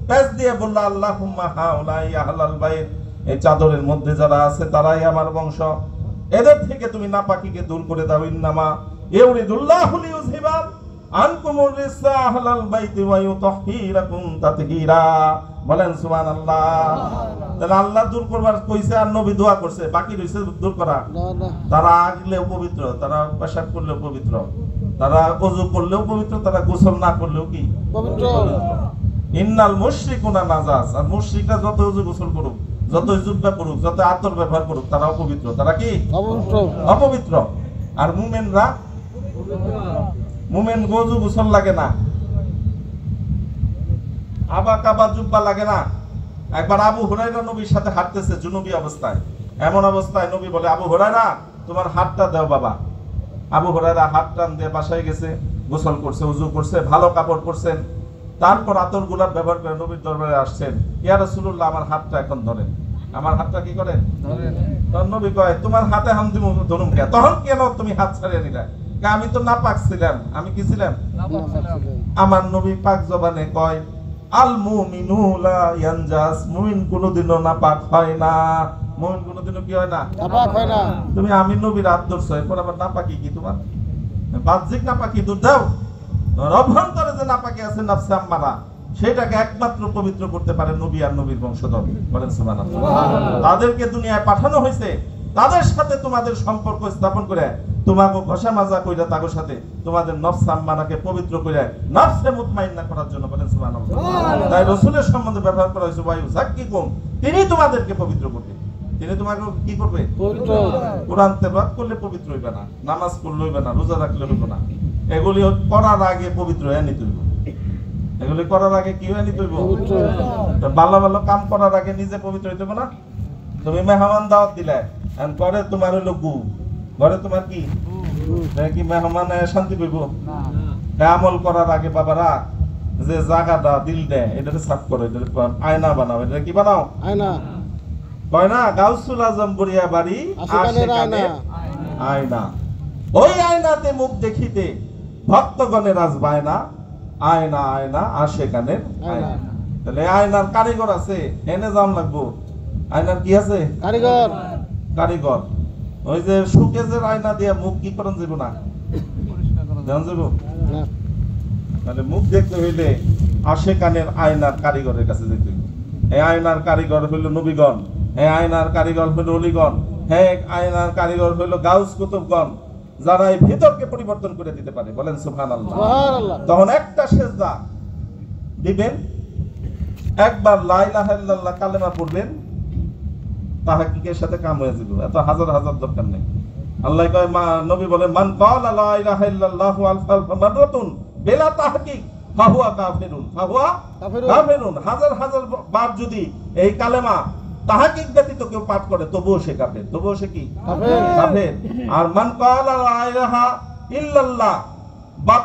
পেঁচ দিয়ে বলল, আল্লাহুম্মা হাউলাই আহলাল বাইত, এই চাদরের মধ্যে যারা আছে তারাই আমার বংশ, এদের থেকে তুমি নাপাকিকে দূর করে দাও। ইন্নামা ইউরিদুল্লাহু লিইউযহিবা আনকুমুর রিসা আহলাল বাইতি ওয়া ইউতাহহিরাকুম তাতহীরা। বলেন সুবহানাল্লাহ। তাহলে আল্লাহ দূর করবার কইছে আর নবী দোয়া করছে, বাকি রইছে দূর করা। না না। তারা আগলেও পবিত্র, তারা পেশাব করলেও পবিত্র, তারা ওযু করলেও পবিত্র, তারা গোসল না করলেও কি পবিত্র। ইন্নাল মুশরিকুনা নাজাস। আর মুশরিকরা যত ওযু গোসল করুক, যত জুব্বা করুক, যত আতর ব্যবহার করুক, তারা অপবিত্র। তারা কি? অপবিত্র। অপবিত্র। আর মুমিনরা, মুমিন ওযু গোসল লাগে না, আবা কাবা জুব্বা লাগে না। একবার আবু হুরায়রা নবীর সাথে হাঁটতেছে জুনুবি অবস্থায়, এমন অবস্থায় নবী বলে, আবু হুরায়রা তোমার হাতটা দাও বাবা। আবু হুরায়রা হাত টান দিয়ে বাসায় গেছে, গোসল করছে, ওযু করছে, ভালো কাপড় পরছেন, তারপর আতর গোলাপ ব্যবহার করে নবীর দরবারে আসছেন। ইয়া রাসূলুল্লাহ, আমার হাতটা এখন ধরেন। আমার হাতটা কি করেন? ধরেন। তখন নবী কয়, তোমার হাতে হাম দিমু ধরুম কে? তখন কেন তুমি হাত ছাড়িয়ে নিলে? আমি তো নাপাক ছিলাম। আমি কি ছিলাম? আমার নবী পাক জবানে কয়, আল মুমিনু লা ইয়ানজাস, মুমিন কোনদিনও নাপাক হয় না। মুমিন কোনদিনও কি হয় না? নাপাক হয় না। তুমি আমি নবীর হাত ধরছো, এরপর আবার নাপাকি কি তোমার? বাহ্যিক নাপাকি দূর দাও, অভ্যন্তরে যে নাপাকি আছে নাফসে আম্মারা, সেটাকে একমাত্র পবিত্র করতে পারে নবী আর নবীর বংশধর। বলেন সুবহানাল্লাহ। তাদেরকে দুনিয়ায় পাঠানো হয়েছে, তাদের সাথে তোমাদের সম্পর্ক স্থাপন করে, তোমাকে ঘষা মাজা কইরা তাদের সাথে তোমাদের নফস আম্মারাকে পবিত্র করে নফসে মুতমাইন্না করার জন্য। বলেন সুবহানাল্লাহ। তাই রাসূলের সম্বন্ধে ব্যবহার করা হয়েছে ওয়ায়ু যাক্কিকুম, তিনি তোমাদেরকে পবিত্র করবে। তিনি তোমাকে কি করবে? পবিত্র। কোরআন তেলাওয়াত করলে পবিত্র হইবে না, নামাজ পড়লে হইবে না, রোজা রাখলে হইবে না। এগুলি করার আগে পবিত্র হয়ে নিতে হইব। এগুলি করার আগে কি হয়ে নিতে হইব? পবিত্র। ভালো ভালো কাম করার আগে নিজে পবিত্র হইতে হবে না? তুমি মেহমান দাওয়াত দিলে, আর ঘরে তোমার হইলো গু, ঘরে তোমার কি কি মেহমান শান্তি পাইব? আমল করার আগে বাবারা যে জায়গাটা দিল দেয় এটাকে সাফ করো, এটা আয়না বানাও, এটা কি বানাও? আয়না। কয় না গাউসুল আজম বড়িয়া বাড়ি আশিকানের আয়না। আয়না। ওই আয়নাতে মুখ দেখিতে ভক্তগণের আসবায় না, আয়না আয়না আশেকানের আয়না। তাহলে আয়নার কারিগর আছে, এনে যাওয়া লাগবো। আয়নার কি আছে? কারিগর। কারিগর। ওই যে সুকেজের আয়না দিয়া মুখ কি করেন যাব না, জান যাব না। তাহলে মুখ দেখতে হইলে আশেকানের আয়নার কারিগরের কাছে যেতে হইবে। এই আয়নার কারিগর হইল নবীগণ, এই আয়নার কারিগর হইল অলিগণ, হ্যাঁ আয়নার কারিগর হইল গাউস কুতুবগণ, যারা এই ভিতরকে পরিবর্তন করে দিতে পারে। বলেন সুবহানাল্লাহ। সুবহানাল্লাহ। তখন একটা সেজদা দিবেন, একবার লা ইলাহা ইল্লাল্লাহ কালেমা পড়বেন, তাহকিকের সাথে কাম হয়ে যাবে। এত হাজার হাজার দরকার নেই। আল্লাহ কয়, নবী বলেন মান ক্বালা লা ইলাহা ইল্লাল্লাহু আলফা মাররাতুন বিলা তাহকিক ফাহুয়া কাফিরুন, ফাহুয়া কাফিরুন। হাজার হাজার বার যদি এই কালেমা তাহকিক ব্যতীত কেউ পাঠ করে তবুও সে কাফের, তবুও সে কি? কাফের। আর মান ক্বালা লা ইলাহা ইল্লাল্লাহ বা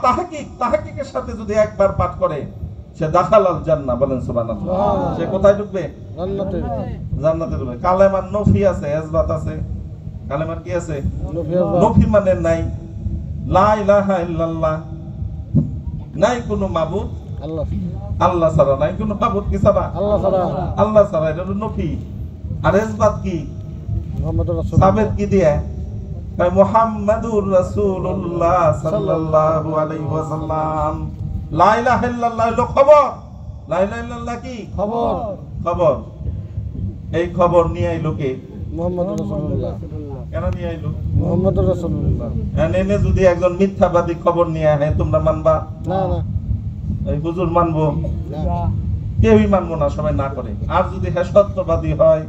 তাহকিকের সাথে যদি একবার পাঠ করে সে দাখালাল জান্নাহ। বলেন সুবহানাল্লাহ। সে কোথায় ঢুকবে? জান্নাতে। জান্নাতে ঢুকবে। কালেমার নফি আছে, ইসবাত আছে। কালেমার কি আছে? নফি। নফি মানে নাই, লা ইলাহা ইল্লাল্লাহ, নাই কোনো মাবুদ আল্লাহ। আল্লাহ ছাড়া, নাই কোনো মাবুদ কি ছাড়া? আল্লাহ ছাড়া। আল্লাহ ছাড়া, এটা হলো নফি। আর ইসবাত কি? মুহাম্মদুর রাসূলুল্লাহ। সাবেত কি দিয়ে? কয় মুহাম্মাদুর রাসূলুল্লাহ সাল্লাল্লাহু আলাইহি ওয়াসাল্লাম। লা ইলাহা ইল্লাল্লাহ হলো খবর, লা ইলাহা ইল্লাল্লাহ কি? খবর। খবর। এই খবর নিয়ে আইলো কে? মুহাম্মদুর রাসূলুল্লাহ। কেন নিয়ে আইলো? মুহাম্মদুর রাসূলুল্লাহ। এনে যদি একজন মিথ্যাবাদী খবর নিয়ে আহে তোমরা মানবা? না না। এই হুজুর মানবো? না। কেউই মানবো না, সবাই না করে। আর যদি হ্যাঁ সত্যবাদী হয়,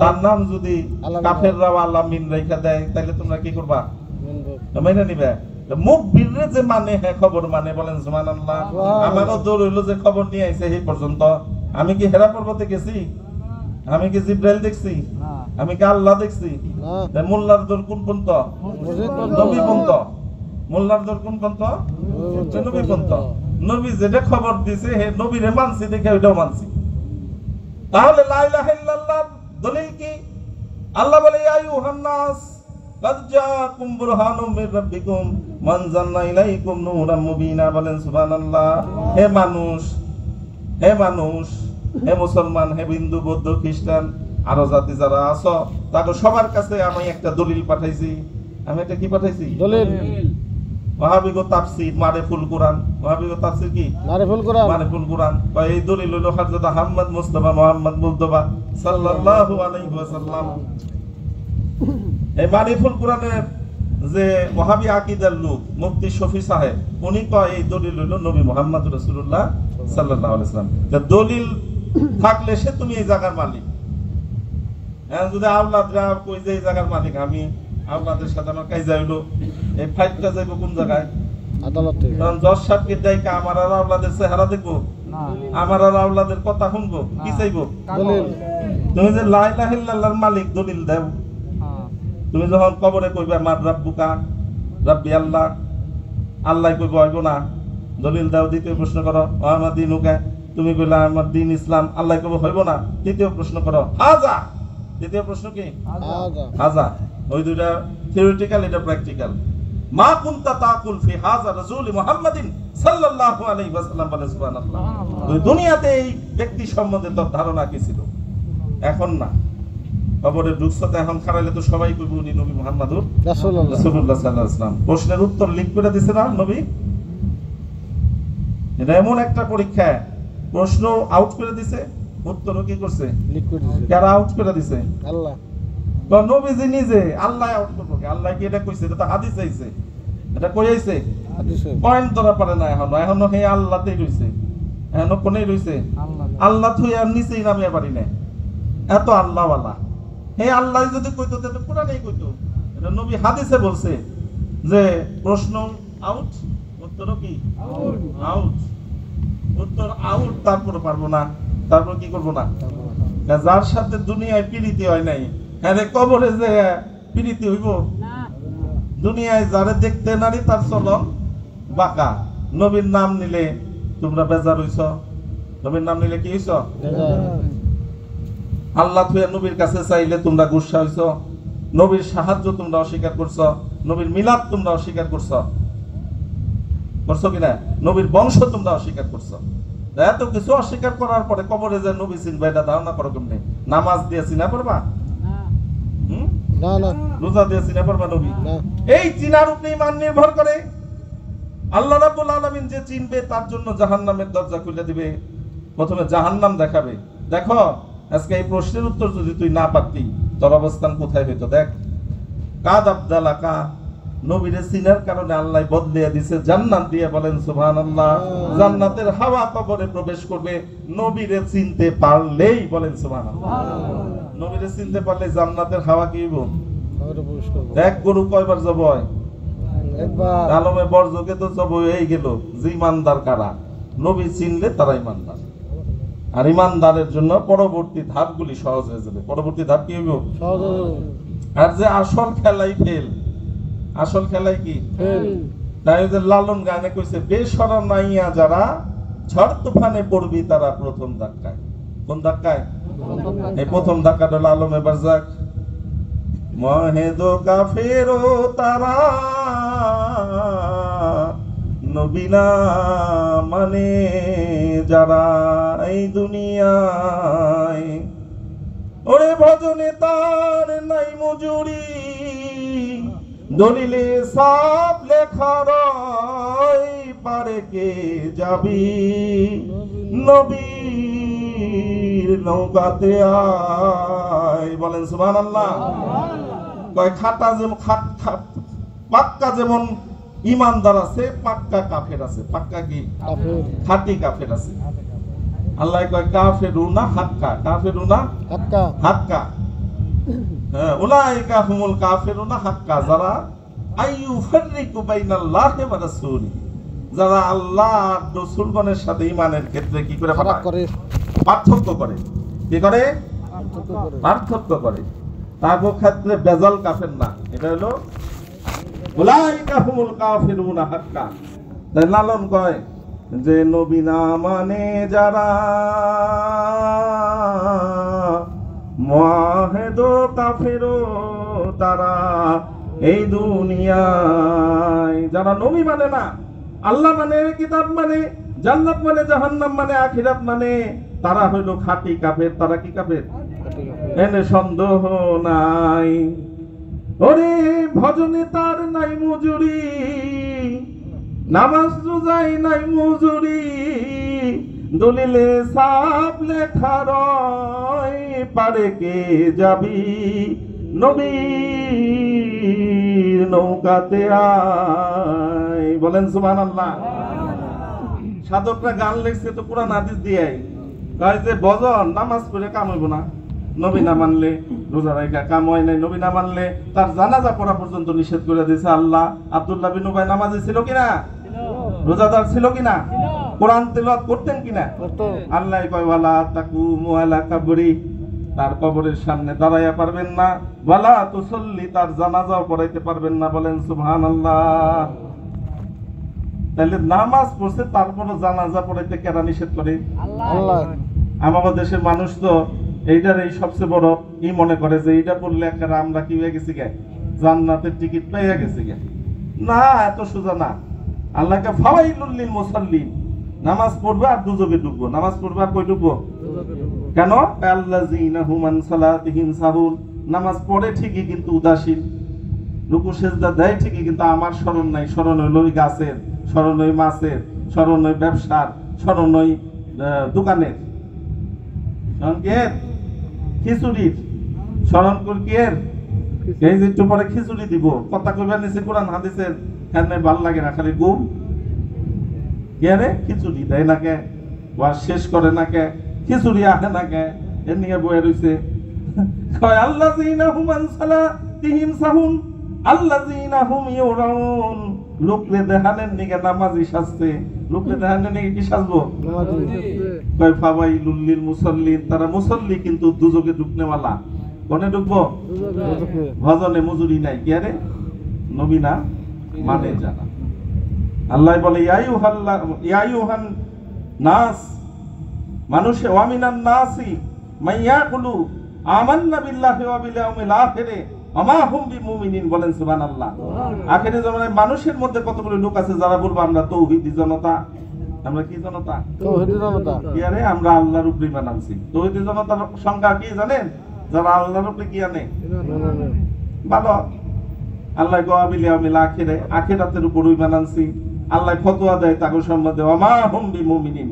তার নাম যদি কাফেররা আলামিন রেখা দেয়, তাহলে তোমরা কি করবা? মেনে নিবে। মুখ বিররে যে মানে হ্যাঁ খবর মানে। বলেন সুবহানাল্লাহ। আমারও দৌড় হইলো যে খবর নিয়ে আইছে এই পর্যন্ত। আমি কি হেরা পর্বতে গেছি? আমি কি জিব্রাইল দেখছি? আমি কি আল্লাহ দেখছি? না। মোল্লার দৌড় কোন পর্যন্ত? নবী পর্যন্ত। মোল্লার দৌড় কোন পর্যন্ত? নবী পর্যন্ত। নবী যেটা খবর দিছে হে নবীরে মানছি দেখে ওইটাও মানছি। তাহলে লা ইলাহা ইল্লাল্লাহ দলিল কি? আল্লাহ বলে ইয়া আইয়ুহান নাস কাদ জাআকুম বুরহানুম মির রাব্বিকুম মান জান্না ইলাইকুম নূরাম মুবিনা। বলেন সুবহানাল্লাহ। হে মানুষ, হে মানুষ, হে মুসলমান, হে হিন্দু বৌদ্ধ খ্রিস্টান আরো জাতি যারা আছো, তাদের সবার কাছে আমি একটা দলিল পাঠাইছি। আমি এটা কি পাঠাইছি? দলিল। ওয়াহাবিগো তাফসীর মারিফুল কোরআন। ওয়াহাবিগো তাফসীর কি? মারিফুল কোরআন। মারিফুল কোরআন। এই দলিল হলো হযরত আহমদ মুস্তাফা মুহাম্মদ মুস্তাফা সাল্লাল্লাহু আলাইহি ওয়াসাল্লাম। এই মারিফুল কোরআনের যে ওয়াহাবি আকীদার লোক মুফতি শফি সাহেব, উনি কয় এই দলিল হলো নবী মুহাম্মদ রাসূলুল্লাহ সাল্লাল্লাহু আলাইহি ওয়াসাল্লাম। তা দলিল থাকলে সে তুমি এই জায়গার মালিক। এখন যদি আওলাদরা কই যে এই জায়গার মালিক আমি, আওলাদের সাথে আমার কাইজা হইলো, এই ফাইটটা যাইব কোন জায়গায়? আদালতে। কারণ 10 সাতকে ডাইকা আমার আর আওলাদের চেহারা দেখবো, আমার আর আওলাদের কথা শুনবো, কি চাইবো? দলিল। তুমি যে লা ইলাহা ইল্লাল্লাহর মালিক দলিল দাও। তুমি যখন কবরে কইবা মার রাব্বুকা, রাব্বি আল্লাহ, আল্লাহ কইব হইব না, দলিল দাও। দ্বিতীয় প্রশ্ন করো আমার দিনুকা, তুমি কইলা আমার দিন ইসলাম, আল্লাহ কইব হইব না। তৃতীয় প্রশ্ন করো হাজা। তৃতীয় প্রশ্ন কি? হাজা। ওই দুইটা থিওরিটিক্যাল, এটা প্র্যাকটিক্যাল। মা কুনতা তাকুল ফি হাযা রাসূল মুহাম্মাদিন সাল্লাল্লাহু আলাইহি ওয়াসাল্লাম। বলে সুবহানাল্লাহ। ওই দুনিয়াতে এই ব্যক্তি সম্বন্ধে তোর ধারণা কি ছিল? এখন না, কবরে ঢুকছতে এখন খারাইলে তো সবাই কইব উনি নবী মুহাম্মদুর রাসূলুল্লাহ সাল্লাল্লাহু আলাইহি ওয়াসাল্লাম। প্রশ্নের উত্তর লিখ করে দিছে না নবী? এটা এমন একটা পরীক্ষা, প্রশ্ন আউট করে দিছে, উত্তরও কি করছে? লিখ করে দিছে। কারা আউট করে দিছে? আল্লাহ। তো নবীজি নিজে। আল্লাহ আউট করবে, আল্লাহ কি এটা কইছে? এটা তো হাদিস আইছে, এটা কই আইছে? হাদিসে। পয়েন্ট ধরা পারে না এখনো হে আল্লাহতেই রইছে, এখনো কোনেই রইছে? আল্লাহ থুই আর নিচেই নামিয়ে পারি না, এত আল্লাহওয়ালা। হে আল্লাহ যদি কইতো তাহলে কোরআনেই কইতো। এটা নবী হাদিসে বলছে যে প্রশ্ন আউট, উত্তর কি? আউট। উত্তর আউট, তারপর পারবো না, তারপর কি করবো না? যার সাথে দুনিয়ায় প্রীতি হয় নাই, হ্যাঁ কবরে যে প্রীতি হইব? দুনিয়ায় যারে দেখতে নারী তার চলন বাঁকা, নবীর নাম নিলে তোমরা বেজার হইছ, নবীর নাম নিলে কি হইছ? বেজার। আল্লাহ থুয়ে নবীর কাছে চাইলে তোমরা গুসা হইছ, নবীর সাহায্য তোমরা অস্বীকার করছ, নবীর মিলাদ তোমরা অস্বীকার করছ, করছো কিনা? নবীর বংশ তোমরা অস্বীকার করছো। এত কিছু অস্বীকার করার পরে কবরে যে নবী চিনবা এটা ধারণা করো কেমনে? নামাজ দিয়ে চিনা পারবা? না না রোজা দিয়ে চিনা পারবা নবী? না। এই চিনার উপরে ঈমান নির্ভর করে। আল্লাহ রাব্বুল আলামিন যে চিনবে তার জন্য জাহান্নামের দরজা খুলে দিবে, প্রথমে জাহান্নাম দেখাবে। দেখো আজকে এই প্রশ্নের উত্তর যদি তুই না পারতি তোর অবস্থান কোথায় হইতো। দেখ, কাদ আব্দালাকা, নবীরে চিনার কারণে আল্লাহ বদলিয়ে দিয়েছে জান্নাত দিয়ে। বলেন সুবহানাল্লাহ। জান্নাতের হাওয়া কবরে প্রবেশ করবে নবীরে চিনতে পারলেই। বলেন সুবহানাল্লাহ। নবীরে চিনতে পারলে জান্নাতের হাওয়া কি হইব? আমরা পুরস্কার করব। দেখ গরু কয়বার জবাই, একবার আলমে বর্জকে তো জবাই হয়ে গেল। যে ইমানদার কারা? নবী চিনলে তারা ইমানদার। আর ইমানদারের জন্য পরবর্তী ধাপগুলি সহজ হয়ে যাবে। পরবর্তী ধাপ কি হইব? সহজে আর যে আসল খেলাই ফেল, আসল খেলাই কি ফেল। তাই ওই যে লালন গানে কইছে, বেসরা নাইয়া যারা ঝড় তুফানে পড়বি তারা প্রথম ধাক্কায়। কোন ধাক্কায়? এই প্রথম ধাক্কাটা হলো আলম। এবার যাক, মহেদো কাফেরো তারা নবীনা মানে যারা এই দুনিয়ায়, ওরে ভজনে তার নাই মজুরি, দলিলে সাপ লেখা রয়, পারে কে যাবি নবীর নৌকাতে আয়। বলেন সুবহানাল্লাহ। কয় খাটা যেমন পাক্কা যেমন ইমানদার আছে, পাক্কা কাফের আছে। পাক্কা কি? কাফের। খাঁটি কাফের আছে। আল্লাহ কয় কাফেরুনা হাক্কা, কাফেরুনা হাক্কা। হাক্কা। হ্যাঁ, উলাইকা হুমুল কাফিরুনা হাক্কা, যারা আইয়ুফাররিকু বাইনাল্লাহি ওয়া রাসূলিহি, যারা আল্লাহ আর রাসূলগণের সাথে ঈমানের ক্ষেত্রে কি করে ফারাক করে। পার্থক্য করে। কি করে? পার্থক্য করে। পার্থক্য করে। তার ক্ষেত্রে বেজাল কাফের না। এটা হলো উলাইকা হুমুল কাফিরুনা হাক্কা। তাই লালন কয় যে নবী না মানে যারা মুআহিদো কাফেরো তারা এই দুনিয়ায়, যারা নবী মানে না, আল্লাহ মানে, কিতাব মানে, জান্নাত মানে, জাহান্নাম মানে, আখিরাত মানে, তারা হইল খাঁটি কাফের। তারা কি কাফের? এনে সন্দেহ নাই। ওরে ভজনে তার নাই মজুরি, নামাজ রোজাই নাই মজুরি, দলিলে সাপ লেখা রয়, পারে কে যাবি নবীর নৌকাতে আয়। বলেন সুবহানাল্লাহ। সাধকরা গান লিখছে তো কোরআন হাদিস দিয়ে, কয় যে ভজন নামাজ পড়ে কাম হইব না, নবী না মানলে, রোজা রাখা কাম হয় নাই, নবী না মানলে তার জানাজা পড়া পর্যন্ত নিষেধ করে দিয়েছে আল্লাহ। আব্দুল্লাহ বিন উবাই নামাজি ছিল কিনা? রোজাদার ছিল কিনা? কোরআন তেলাওয়াত করতেন কিনা? আল্লাহ কয় ওয়ালা তাকুমু আলা কাবরি, তার কবরের সামনে দাঁড়াইয়া পারবেন না, ওয়ালা তুসাল্লি, তার জানাজাও পড়াইতে পারবেন না। বলেন সুবহানাল্লাহ। তাহলে নামাজ পড়ছে তারপরও জানাজা পড়াইতে কেন নিষেধ করে? আল্লাহ। আমাদের দেশের মানুষ তো এইটার এই সবচেয়ে বড় ই মনে করে যে এইটা পড়লে একটা আমরা কি হয়ে গেছি গে, জান্নাতের টিকিট পাইয়া গেছি গে। না, এত সোজা না। আল্লাহকে ফাওয়াইলুল লিল মুসাল্লিন, নামাজ পড়বে আর দুজকে ঢুকবো। নামাজ পড়বে আর কই ঢুকবো? কেন? আল্লাযিনা হুম আন সালাতিহিম সাহুন, নামাজ পড়ে ঠিকই কিন্তু উদাসীন, রুকু সেজদা দেয় ঠিকই কিন্তু আমার স্মরণ নাই। স্মরণ হইল ওই গাছের, স্মরণ ওই মাছের, স্মরণ ওই ব্যবসার, স্মরণ ওই দোকানের, স্মরণ খিচুড়ির, স্মরণ করি এই যে একটু পরে খিচুড়ি দিব, কথা কইবার নিচে কোরআন হাদিসের হ্যাঁ ভাল লাগে না, খালি গুম কে রে খিচুড়ি দেয় না কে, ওয়াজ শেষ করে না কে, খিচুড়ি আহে না কে, এর নিয়ে বয়ে রইছে। কয় আল্লাযিনা হুম আন সালাতিহিম সাহুন, আল্লাযিনা হুম ইউরাউন, লোকরে দেখানের নিকে নামাজি সাজতে, লোকরে দেখানের নিকে কি সাজবো? কয় ফাওয়াইলুল লিল মুসাল্লিন, তারা মুসাল্লি কিন্তু দুজকে ঢুকনেওয়ালা। কোনে ঢুকবো? ভজনে মজুরি নাই। কি আরে নবী না মানে যারা। আল্লাহ বলে ইয়া আইয়ুহান নাস মানুষে ওয়ামিনান নাসি মাইয়াকুলু আমান্না বিল্লাহি ওয়া বিল ইয়াউমিল আখিরে আমা হুম বিমুমিনিন বলেন সুবহানাল্লাহ। আখিরে জামানায় মানুষের মধ্যে কতগুলো লোক আছে যারা বলবো আমরা তৌহিদি জনতা। আমরা কি জনতা? তৌহিদি জনতা। কি আরে আমরা আল্লাহর উপরে ঈমান আনছি। তৌহিদি জনতার সংজ্ঞা কি জানেন? যারা আল্লাহর উপরে কি আনে? ভালো আল্লাহ ওয়া বিল ইয়াউমিল আখিরে আখিরাতের উপর ঈমান আনছি। আল্লাহ ফতোয়া দেয় তাকে সম্বন্ধে আমা হুম বিমুমিনিন,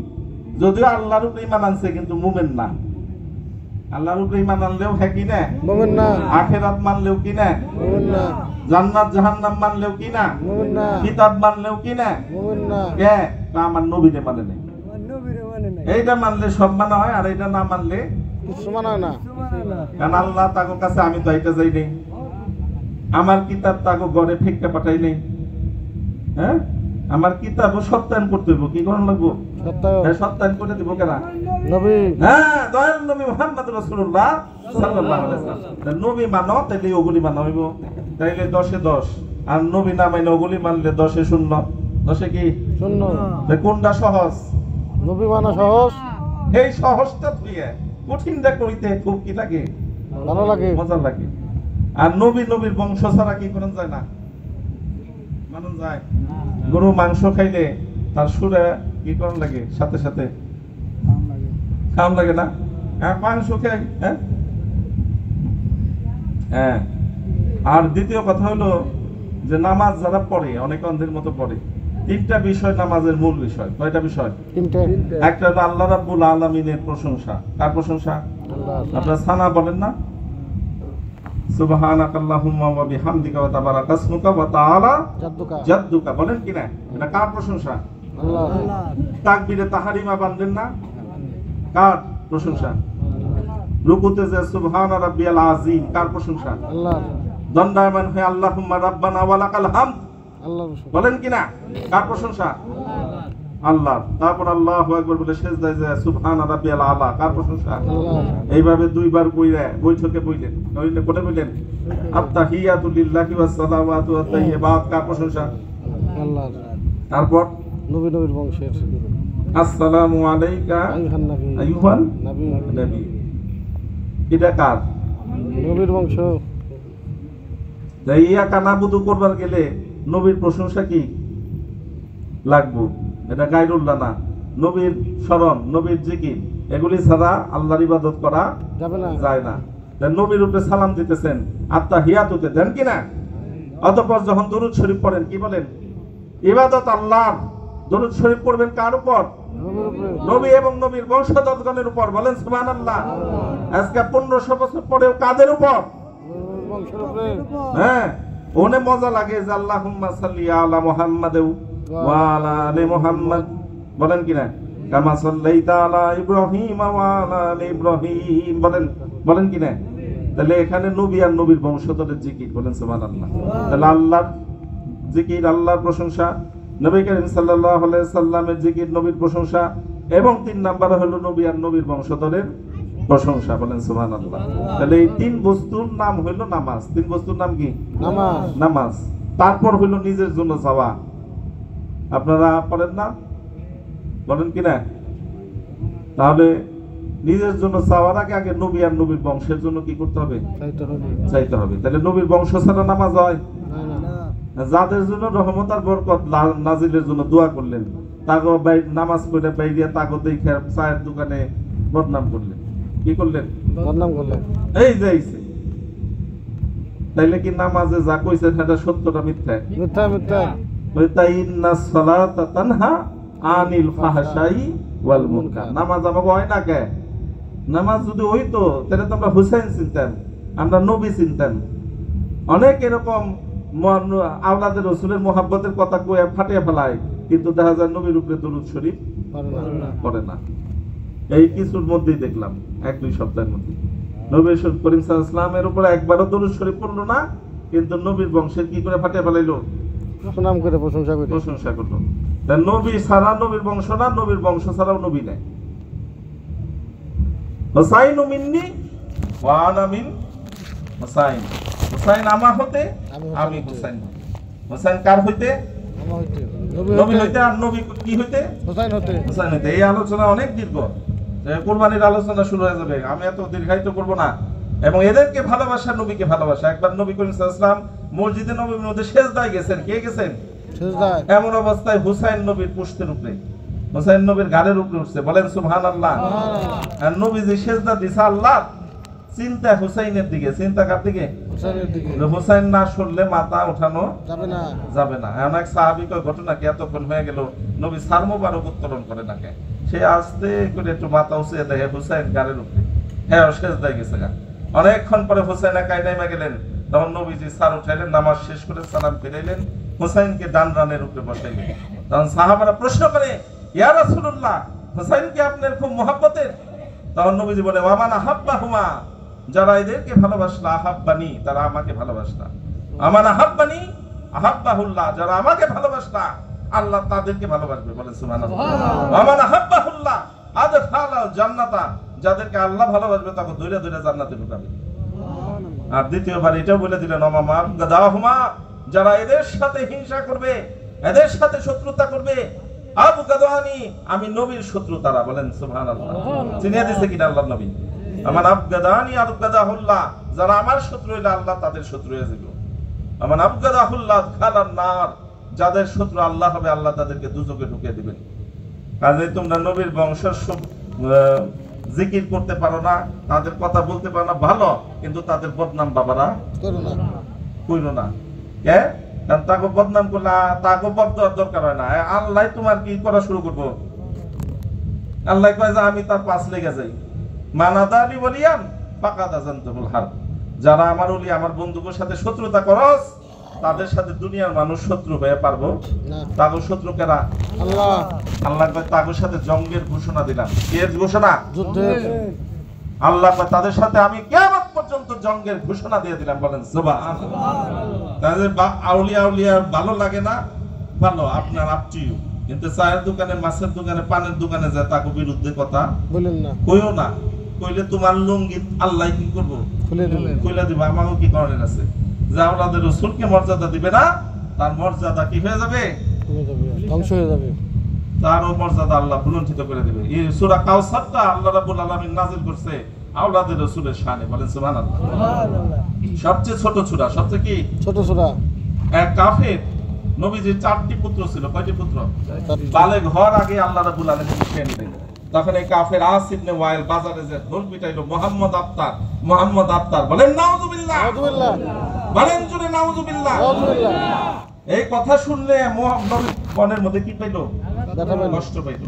যদিও আল্লাহর উপরে ঈমান আনছে কিন্তু মুমিন না। আল্লাহর উপরে ঈমান আনলেও হ্যাঁ কি না মুমিন না, আখিরাত মানলেও কি না মুমিন না, জান্নাত জাহান্নাম মানলেও কি না মুমিন না, কিতাব মানলেও কি না মুমিন না। কে আমার নবীরে মানে নেই। এইটা মানলে সব মানা হয়, আর এটা না মানলে কিছু মানা হয় না। কারণ আল্লাহ তাকে কাছে আমি তো এটা যাই নেই, আমার কিতাব তাকে ঘরে ফেঁকে পাঠাই নেই। হ্যাঁ, আমার কিতাবও সত্যায়ন করতে হইব। কি করার লাগবো? সত্যায়ন করে দিব কেনা নবী। হ্যাঁ, দয়াল নবী মুহাম্মদ রাসূলুল্লাহ সাল্লাল্লাহু আলাইহি ওয়াসাল্লাম। নবী মানো তাইলে ওগুলি মানা হইব, তাইলে 10 এ 10। আর নবী না মানে ওগুলি মানলে 10 এ 0। 10 এ কি শূন্য। কোনটা সহজ? নবী মানা সহজ। এই সহজটা দিয়ে কঠিনটা করিতে খুব কি লাগে, ভালো লাগে, মজা লাগে। আর নবীর বংশ ছাড়া কি করা যায় না, মানুষ যায়। গরু মাংস খাইলে তার সুরে কি করা লাগে, সাথে সাথে খাম লাগে না? হ্যাঁ, মাংস খাই। হ্যাঁ হ্যাঁ। আর দ্বিতীয় কথা হলো যে নামাজ যারা পড়ে, অনেকে অন্ধের মতো পড়ে। 3টা বিষয় নামাজের মূল বিষয়। কয়টা বিষয়? 3টে। একটা হলো আল্লাহ রাব্বুল আলামিনের প্রশংসা। কার প্রশংসা? আল্লাহ। আপনারা সানা বলেন না? সুবহানাকাল্লাহুম্মা ওয়া বিহামদিকা ওয়া তাবারাকা ইসমুকা ওয়া তাআলা জাদ্দুকা বলেন কি না? এটা কার প্রশংসা? আল্লাহ। তাকবীরে তাহরিমা বাঁধেন না? কার প্রশংসা? রুকুতে যে সুবহানা রাব্বিয়াল আযীম, কার প্রশংসা? আল্লাহ। দণ্ডায়মান হয়ে আল্লাহুম্মা রাব্বানা ওয়া লাকাল হামদ আল্লাহ বলেন কি না? কার প্রশংসা? আল্লাহ। তারপর আল্লাহু আকবার বলে সিজদায় যায় সুবহানা রাব্বিয়াল আলা, কার প্রশংসা? আল্লাহ। এইভাবে দুইবার কইরা বৈঠকে বইলেন। কোনে বইলেন? আত্তাহিয়াতু লিল্লাহি ওয়াস সালাওয়াতু ওয়াত তাইয়্যিবাত, কার প্রশংসা? আল্লাহ। তারপর নবীর বংশের আসসালামু আলাইকা আইয়ুহান নবী, এটা কার? নবীর বংশ। ইয়া কানাবুদু করবার গেলে নবীর প্রশংসা কি লাগবো? এটা গায়রুল্লাহ না, নবীর স্মরণ, নবীর জিকির, এগুলি ছাড়া আল্লাহর ইবাদত করা যাবে না, যায় না। নবীর উপরে সালাম দিতেছেন, আত্তাহিয়াতুতে দেন কিনা? অতঃপর যখন দরুদ শরীফ পড়েন কি বলেন? ইবাদত আল্লাহর। দরুদ শরীফ পড়বেন কার উপর? নবী এবং নবীর বংশধরগণের উপর। বলেন সুবহানাল্লাহ। আজকে 1500 বছর পরেও কাদের উপর? হ্যাঁ, ওনে মজা লাগে যে আল্লাহুম্মা সাল্লি আলা মুহাম্মাদ ওয়া আলা আলি মুহাম্মাদ বলেন কিনা? কামা সাল্লাইতা আলা ইব্রাহিম ওয়া আলা আলি ইব্রাহিম বলেন কিনা? তাহলে এখানে নবী আর নবীর বংশধরের জিকির। বলেন সুবহানাল্লাহ। তাহলে আল্লাহর জিকির, আল্লাহর প্রশংসা, নবী করিম সাল্লাল্লাহু আলাইহি সাল্লামের জিকির, নবীর প্রশংসা, এবং 3 নাম্বার হলো নবী আর নবীর বংশধরের প্রশংসা। বলেন সুবহানাল্লাহ। তাহলে এই 3 বস্তুর নাম হলো নামাজ। 3 বস্তুর নাম কি? নামাজ। তারপর হলো নিজের জন্য চাওয়া। আপনারা পড়েন না? বলেন কি না? তাহলে নিজের জন্য চাওয়ার আগে আগে নবী আর নবীর বংশের জন্য কি করতে হবে? চাইতে হবে। তাহলে নবীর বংশ ছাড়া নামাজ হয়? যাদের জন্য রহমত আর বরকত নাজিলের জন্য দোয়া করলেন, তাকে নামাজ পড়ে বাইরে তাকে দেখে চায়ের দোকানে বদনাম করলেন। কি করলেন? বদনাম করলেন। এই যাইছে। তাইলে কি নামাজে যা কইছেন সেটা সত্যটা মিথ্যা? মিথ্যা। মিথ্যা। ইন্নাস সালাতা তানহা আনিল ফাহশাই ওয়াল মুনকার। নামাজ আমাকে হয় না কে? নামাজ যদি হইতো তাহলে তো আমরা হুসাইন চিনতাম, আমরা নবী চিনতাম। অনেক এরকম আওলাদের রাসূলের মুহাব্বতের কথা কয়ে ফাটিয়ে ফেলায়, কিন্তু দেখা যায় নবীর উপরে দরুদ শরীফ পড়ে না। এই কিছুর মধ্যেই দেখলাম 1-2 সপ্তাহের মধ্যে নবী করিম সাল্লাল্লাহু আলাইহি ওয়াসাল্লামের উপরে একবারও দরুদ শরীফ পড়লো না, কিন্তু নবীর বংশের কি করে ফাটিয়ে ফেলাইলো? সুনাম করে প্রশংসা করলো। নবী ছাড়া নবীর বংশ না, নবীর বংশ ছাড়াও নবী নাই। হুসাইনু মিন্নি ওয়া আনা মিন হুসাইন। হুসাইন আমার হতে, আমি হুসাইন। হুসাইন কার হইতে? আমার হইতে। নবী হইতে আর নবী কি হইতে? হোসেন হতে। হোসেন হইতে। এই আলোচনা অনেক দীর্ঘ, কুরবানির আলোচনা শুরু হয়ে যাবে, আমি এত দীর্ঘায়িত করব না। এবং এদেরকে ভালোবাসা, নবীকে ভালোবাসা। একবার নবী করিম সাল্লাল্লাহু আলাইহি ওয়াসাল্লাম মসজিদে নববীর মধ্যে সেজদায় গেছেন। কে গেছেন? সেজদায়। এমন অবস্থায় হুসাইন নবীর পুষ্টের উপরে, হুসাইন নবীর গাড়ির উপরে উঠছে। বলেন সুবহানাল্লাহ। আর নবী যে সেজদা দিছে আল্লাহ, চিন্তা হুসাইনের দিকে। চিন্তা কার দিকে? হোসেনের দিকে। হুসাইন না সরলে মাথা উঠানো যাবে না। যাবে না। এমন এক সাহাবী কয়, ঘটনা কি এতক্ষণ হয়ে গেল, নবী সার মোবারক উত্তোলন করে নাকে। সে আস্তে করে একটু মাথা উঁচিয়ে দেখে হুসাইন গাড়ির উপরে, হ্যাঁ সেজদায় গেছে গা। অনেকক্ষণ পরে হুসাইন একাই নেমে গেলেন। তখন নবীজি সার উঠাইলেন, নামাজ শেষ করে সালাম ফিরাইলেন, হুসাইনকে ডান রানের উপরে বসাইলেন। তখন সাহাবারা প্রশ্ন করে, ইয়া রাসূলুল্লাহ, হুসাইন কি আপনার খুব মহব্বতের? তখন নবীজি বলে, ওয়ামান আহাব্বাহুমা, যারা এদেরকে ভালোবাসলা, আহাব্বানি, তারা আমাকে ভালোবাসলা। আমান আহাব্বানি আহাব্বাহুল্লাহ, যারা আমাকে ভালোবাসলা, আল্লাহ তাদেরকে ভালোবাসবে। বলেন সুবহানাল্লাহ। আমান আহাব্বাহুল্লাহ আদখালাল জান্নাতা, যাদেরকে আল্লাহ ভালোবাসবে তাকে ধরে ধরে জান্নাতে ঢুকাবে। আর দ্বিতীয়বার এটাও বলে দিলেন, ওমামা গাদাহুমা, যারা এদের সাথে হিংসা করবে, এদের সাথে শত্রুতা করবে, আবু গাদানি, আমি নবীর শত্রু তারা। বলেন সুবহানাল্লাহ। চিনিয়ে দিয়েছে কিনা আল্লাহ নবী? আমার আবগাদানি আবগাদাহুল্লাহ, যারা আমার শত্রু হইলে আল্লাহ তাদের শত্রু হয়ে যাবে। আমার আবগাদাহুল্লাহ খালান নার, যাদের শত্রু আল্লাহ হবে, আল্লাহ তাদেরকে দুজকে ঢুকিয়ে দিবেন। কাজে তোমরা নবীর বংশের জিকির করতে পারো না, তাদের কথা বলতে পারো না, ভালো, কিন্তু তাদের বদনাম বাবারা করো না। কইরো না। কে? কারণ তাকে বদনাম করলে তাকে বদনার দরকার হয় না। আল্লাহ তোমার কি করা শুরু করবো? আল্লাহ কয় যে আমি তার পাশ লেগে যাই। মানাদানি বলিয়ান ফাকাদ আযানতুল হারব, যারা আমার ওলি, আমার বন্ধুদের সাথে শত্রুতা করস, তাদের সাথে দুনিয়ার মানুষ শত্রু হয়ে পারবো না। তাগো শত্রু কেরা? আল্লাহ। আল্লাহ কয় তাগোর সাথে জঙ্গের ঘোষণা দিলাম। এর ঘোষণা? যুদ্ধের। আল্লাহ কয় তাদের সাথে আমি কিয়ামত পর্যন্ত জঙ্গের ঘোষণা দিয়ে দিলাম। বলেন সুবহানাল্লাহ। তাহলে আউলিয়া আউলিয়া ভালো লাগে না, ভালো, আপনার আপ টু ইউ। কিন্তু চায়ের দোকানে, মাছের দোকানে, পানের দোকানে যায় তাকে বিরুদ্ধে কথা বলেন না। কইও না। কইলে তোমার লুঙ্গি আল্লাহ কি করবো? খুলে দিলেন। কইলা দিবা। আমাকে কি করেন আছে যে আওলাদের রাসূলকে মর্যাদা দিবে না, তার মর্যাদা কি হয়ে যাবে? কমে যাবে, ধ্বংস হয়ে যাবে। তারও মর্যাদা আল্লাহ বুলন্দিত করে দিবে। এই সূরা কাউসারটা আল্লাহ রাব্বুল আলামিন নাযিল করছে আওলাদের রাসূলের শানে। বলেন সুবহানাল্লাহ। সবচেয়ে ছোট সূরা, সবচেয়ে কি ছোট সূরা। এক কাফের নবীজির 4টি পুত্র ছিল। কয়টি পুত্র? 4টি। বালেগ হওয়ার আগে আল্লাহ রাব্বুল আলামিন শিখিয়ে দিলেন। তখন এই কাফের আস ইবনে ওয়াইল বাজারে যে ঢোল পিটাইলো, মুহাম্মদ আফতার, মুহাম্মদ আফতার। বলেন নাউযুবিল্লাহ। নাউযুবিল্লাহ। বলেন জোরে নাউযুবিল্লাহ। নাউযুবিল্লাহ। এই কথা শুনলে মুহাম্মদ মনের মধ্যে কি পাইলো? ব্যথা পাইলো। কষ্ট পাইলো।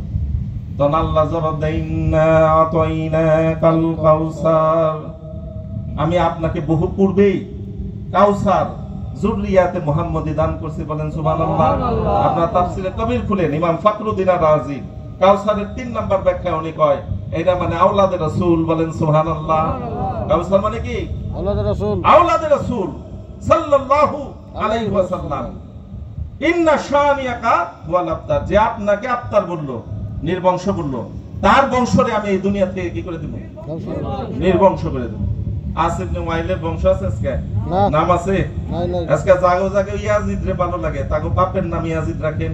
তখন আল্লাহ জবাব দেয়, ইন্না আতাইনাকাল কাউসার, আমি আপনাকে বহু পূর্বেই কাউসার যুররিয়াতে মুহাম্মদি দান করছি। বলেন সুবহানাল্লাহ। আপনারা তাফসীরে কবির খুলেন, ইমাম ফখরুদ্দীন আর-রাজি কাউসারের 3 নাম্বার ব্যাখ্যা উনি কয় এটা মানে আওলাদের রাসূল। বলেন সুবহানাল্লাহ। কাউসার মানে কি? আল্লাহর রাসূল। আওলাদের রাসূল সাল্লাল্লাহু আলাইহি ওয়াসাল্লাম। ইন্না শানিয়াকা ওয়াল আবতার, যে আপনাকে আবতার বললো, নির্বংশ বললো, তার বংশরে আমি এই দুনিয়া থেকে কি করে দেব? ধ্বংস। নির্বংশ করে দেব। আসিফ ইবনে ওয়াইলের বংশ আছে আজকে? না। নাম আছে? নাই নাই। আজকে জাগো জাগে ইয়াজিদ রে ভালো লাগে, তাকে বাপের নাম ইয়াজিদ রাখেন,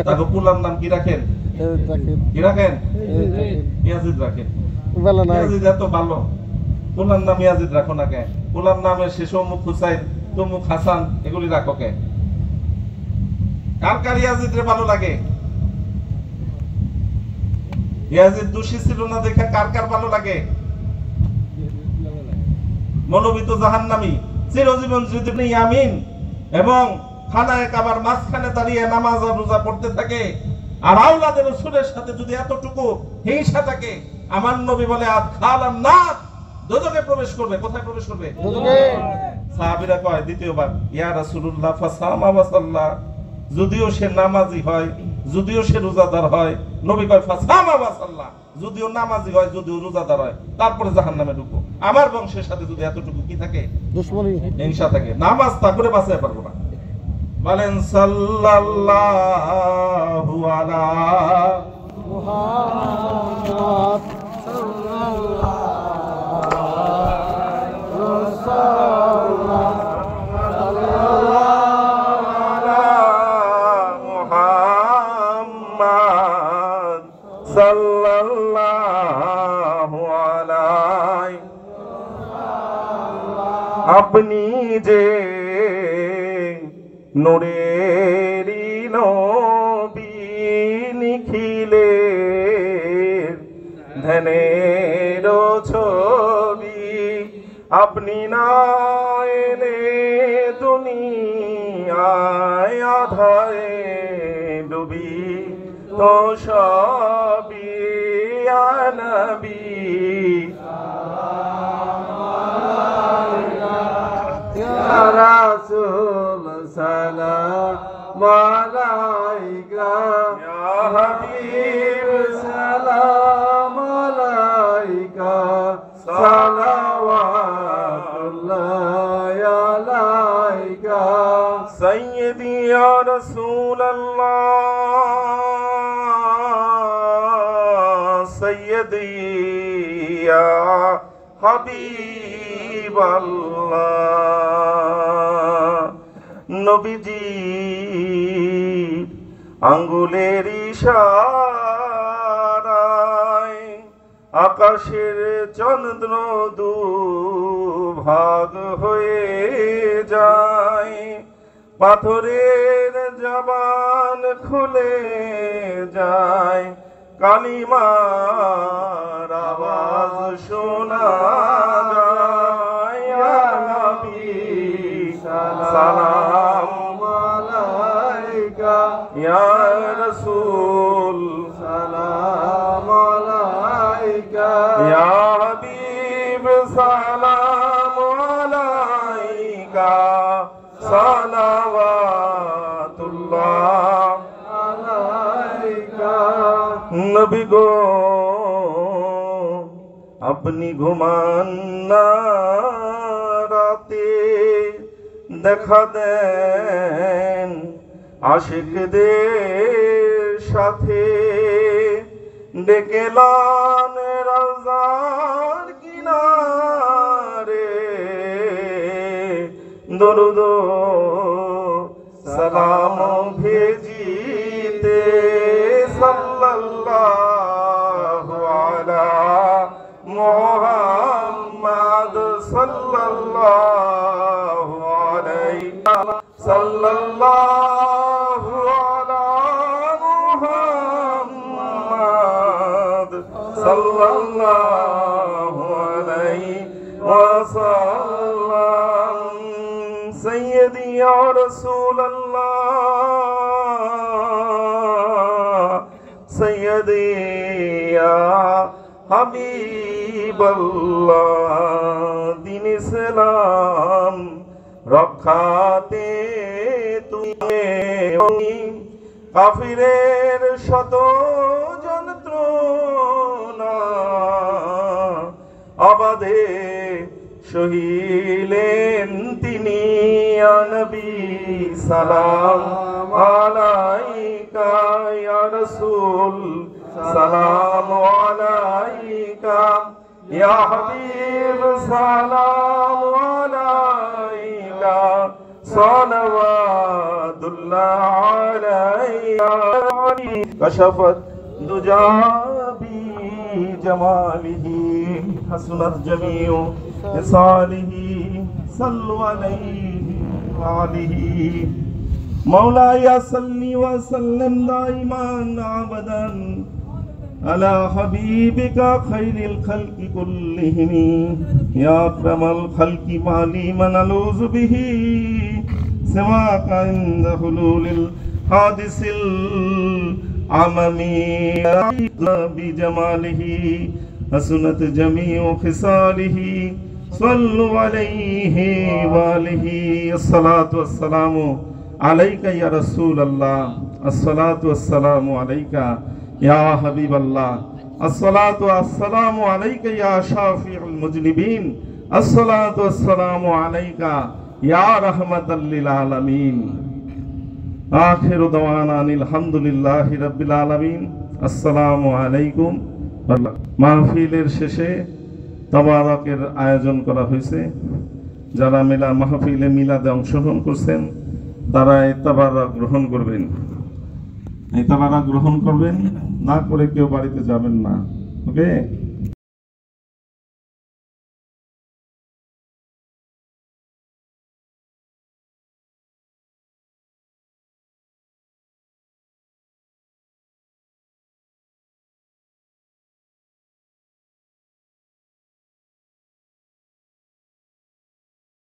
তাকে পুলার নাম কি রাখেন? এই দেখেন। কি রাখেন? এই দেখেন। ইয়াজিদ রাখেন। বেলা নাই। ইয়াজিদ এত ভালো, পুলার নাম ইয়াজিদ রাখো না কে? পুলার নামের শেষ অমুক হুসাইন, তমুক হাসান, এগুলি রাখো কে? কার কার ইয়াজিদ রে ভালো লাগে? ইয়াজিদ দোষী ছিল না দেখে কার কার ভালো লাগে? মনোবিত জাহান্নামী, চিরজীবন যদি ইয়ামিন এবং খানায়ে কাবার মাঝখানে দাঁড়িয়ে নামাজ আর রোজা পড়তে থাকে, আর আওলাদের রাসূলের সাথে যদি এতটুকু হিংসা থাকে, আমার নবী বলে আদখালান নার, দোজখে প্রবেশ করবে। কোথায় প্রবেশ করবে? দোজখে। সাহাবীরা কয় দ্বিতীয়বার, ইয়া রাসূলুল্লাহ ফাসামা ওয়া সাল্লা, যদিও সে নামাজি হয়, যদিও সে রোজাদার হয়, নবী কয় ফাসামা ওয়া সাল্লা, যদিও নামাজি হয়, যদিও রোজাদার হয়, তারপরে জাহান্নামে ঢুকবো। আমার বংশের সাথে যদি এতটুকু কি থাকে? দুশমনি। হিংসা থাকে, নামাজ তা করে বাঁচাতে পারবো না। বলেন সাল্লাল্লাহু আলা মুহাম্মদ সাল্লাল্লাহু আলা সাল্লাল্লাহু আলাইহি আপনি যে নূরেরি নবী নিখিলের ধ্যানের ছবি আপনি না এলে দুনিয়ায় আধারে ডুবি তো সবই ইয়া নবী ইয়া রাসূল সালাম আলাইকা ইয়া হাবিব সালাম আলাইকা সালাওয়াতুল্লাহ আলাইকা সাইয়্যিদি ইয়া রাসূলুল্লাহ সাইয়্যিদি ইয়া হাবিবাল্লাহ নবীজি আঙ্গুলের ইশারায় আকাশের চন্দ্র দুভাগ হয়ে যায় পাথরের জবান খুলে যায় কালিমার আওয়াজ শোনা যায় ইয়া নবী সালাম আলাইকা ইয়া রাসূল সালাম আলাইকা ইয়া হাবিব সালাম আলাইকা সালাওয়াতুল্লাহ আলাইকা নবী গো আপনি ঘুমান না রাতে দেখা দেন আশিকদের সাথে ডেকেলান রওজার কিনারে দরুদ সালাম ভেজিতে সাল্লাল্লাহু আলা মুহাম্মাদ সাল্লাল্লাহু আলাইহি সাল্লাল্লাহু আলা মুহাম্মাদ সাল্লাল্লাহু আলাইহি ওয়াসাল্লাম সাইয়্যিদি ইয়া রাসূলুল্লাহ সাইয়্যিদি ইয়া হাবিবাল্লাহ দিন ইসলাম রক্ষাতে তুমি কাফিরের শত যন্ত্রণা অবাধে সহিলেন তিনি ইয়া নবী সালাম আলাইকা ইয়া রাসূল সালাম আলাইকা ইয়া হাবিব সালাম আলাইকা সালাওয়াতুল্লাহ আলাইকা কাশাফাত দুজা বিজামালিহি হাসনাত জামিউ সালিহি সাল্লু আলাইহি ওয়া আলিহি مولاي صل وسلم دائما ابدا على حبيبك خير الخلق كلهم يا اكرم الخلق مالي من الوذ به سواك عند حلول الحادث العممي بجماله حسنت جميع خصاله صلوا عليه وآله الصلاة والسلام আলাইকা ইয়া রাসূলুল্লাহ আসসালাতু ওয়াসসালামু আলাইকা ইয়া হাবিবাল্লাহ আসসালাতু ওয়াসসালামু আলাইকা ইয়া শাফিউল মুজনিবিন আসসালাতু ওয়াসসালামু আলাইকা ইয়া রাহমাতাল লিল আলামিন আখিরু দাওয়ানা আলহামদুলিল্লাহি রাব্বিল আলামিন আসসালামু আলাইকুম মাহফিলের শেষে তাবারাকের আয়োজন করা হয়েছে যারা মেলা মাহফিলে মিলাদে অংশগ্রহণ করছেন তারা এই তাবারক গ্রহণ করবেন না করে কেউ বাড়িতে যাবেন না, ওকে?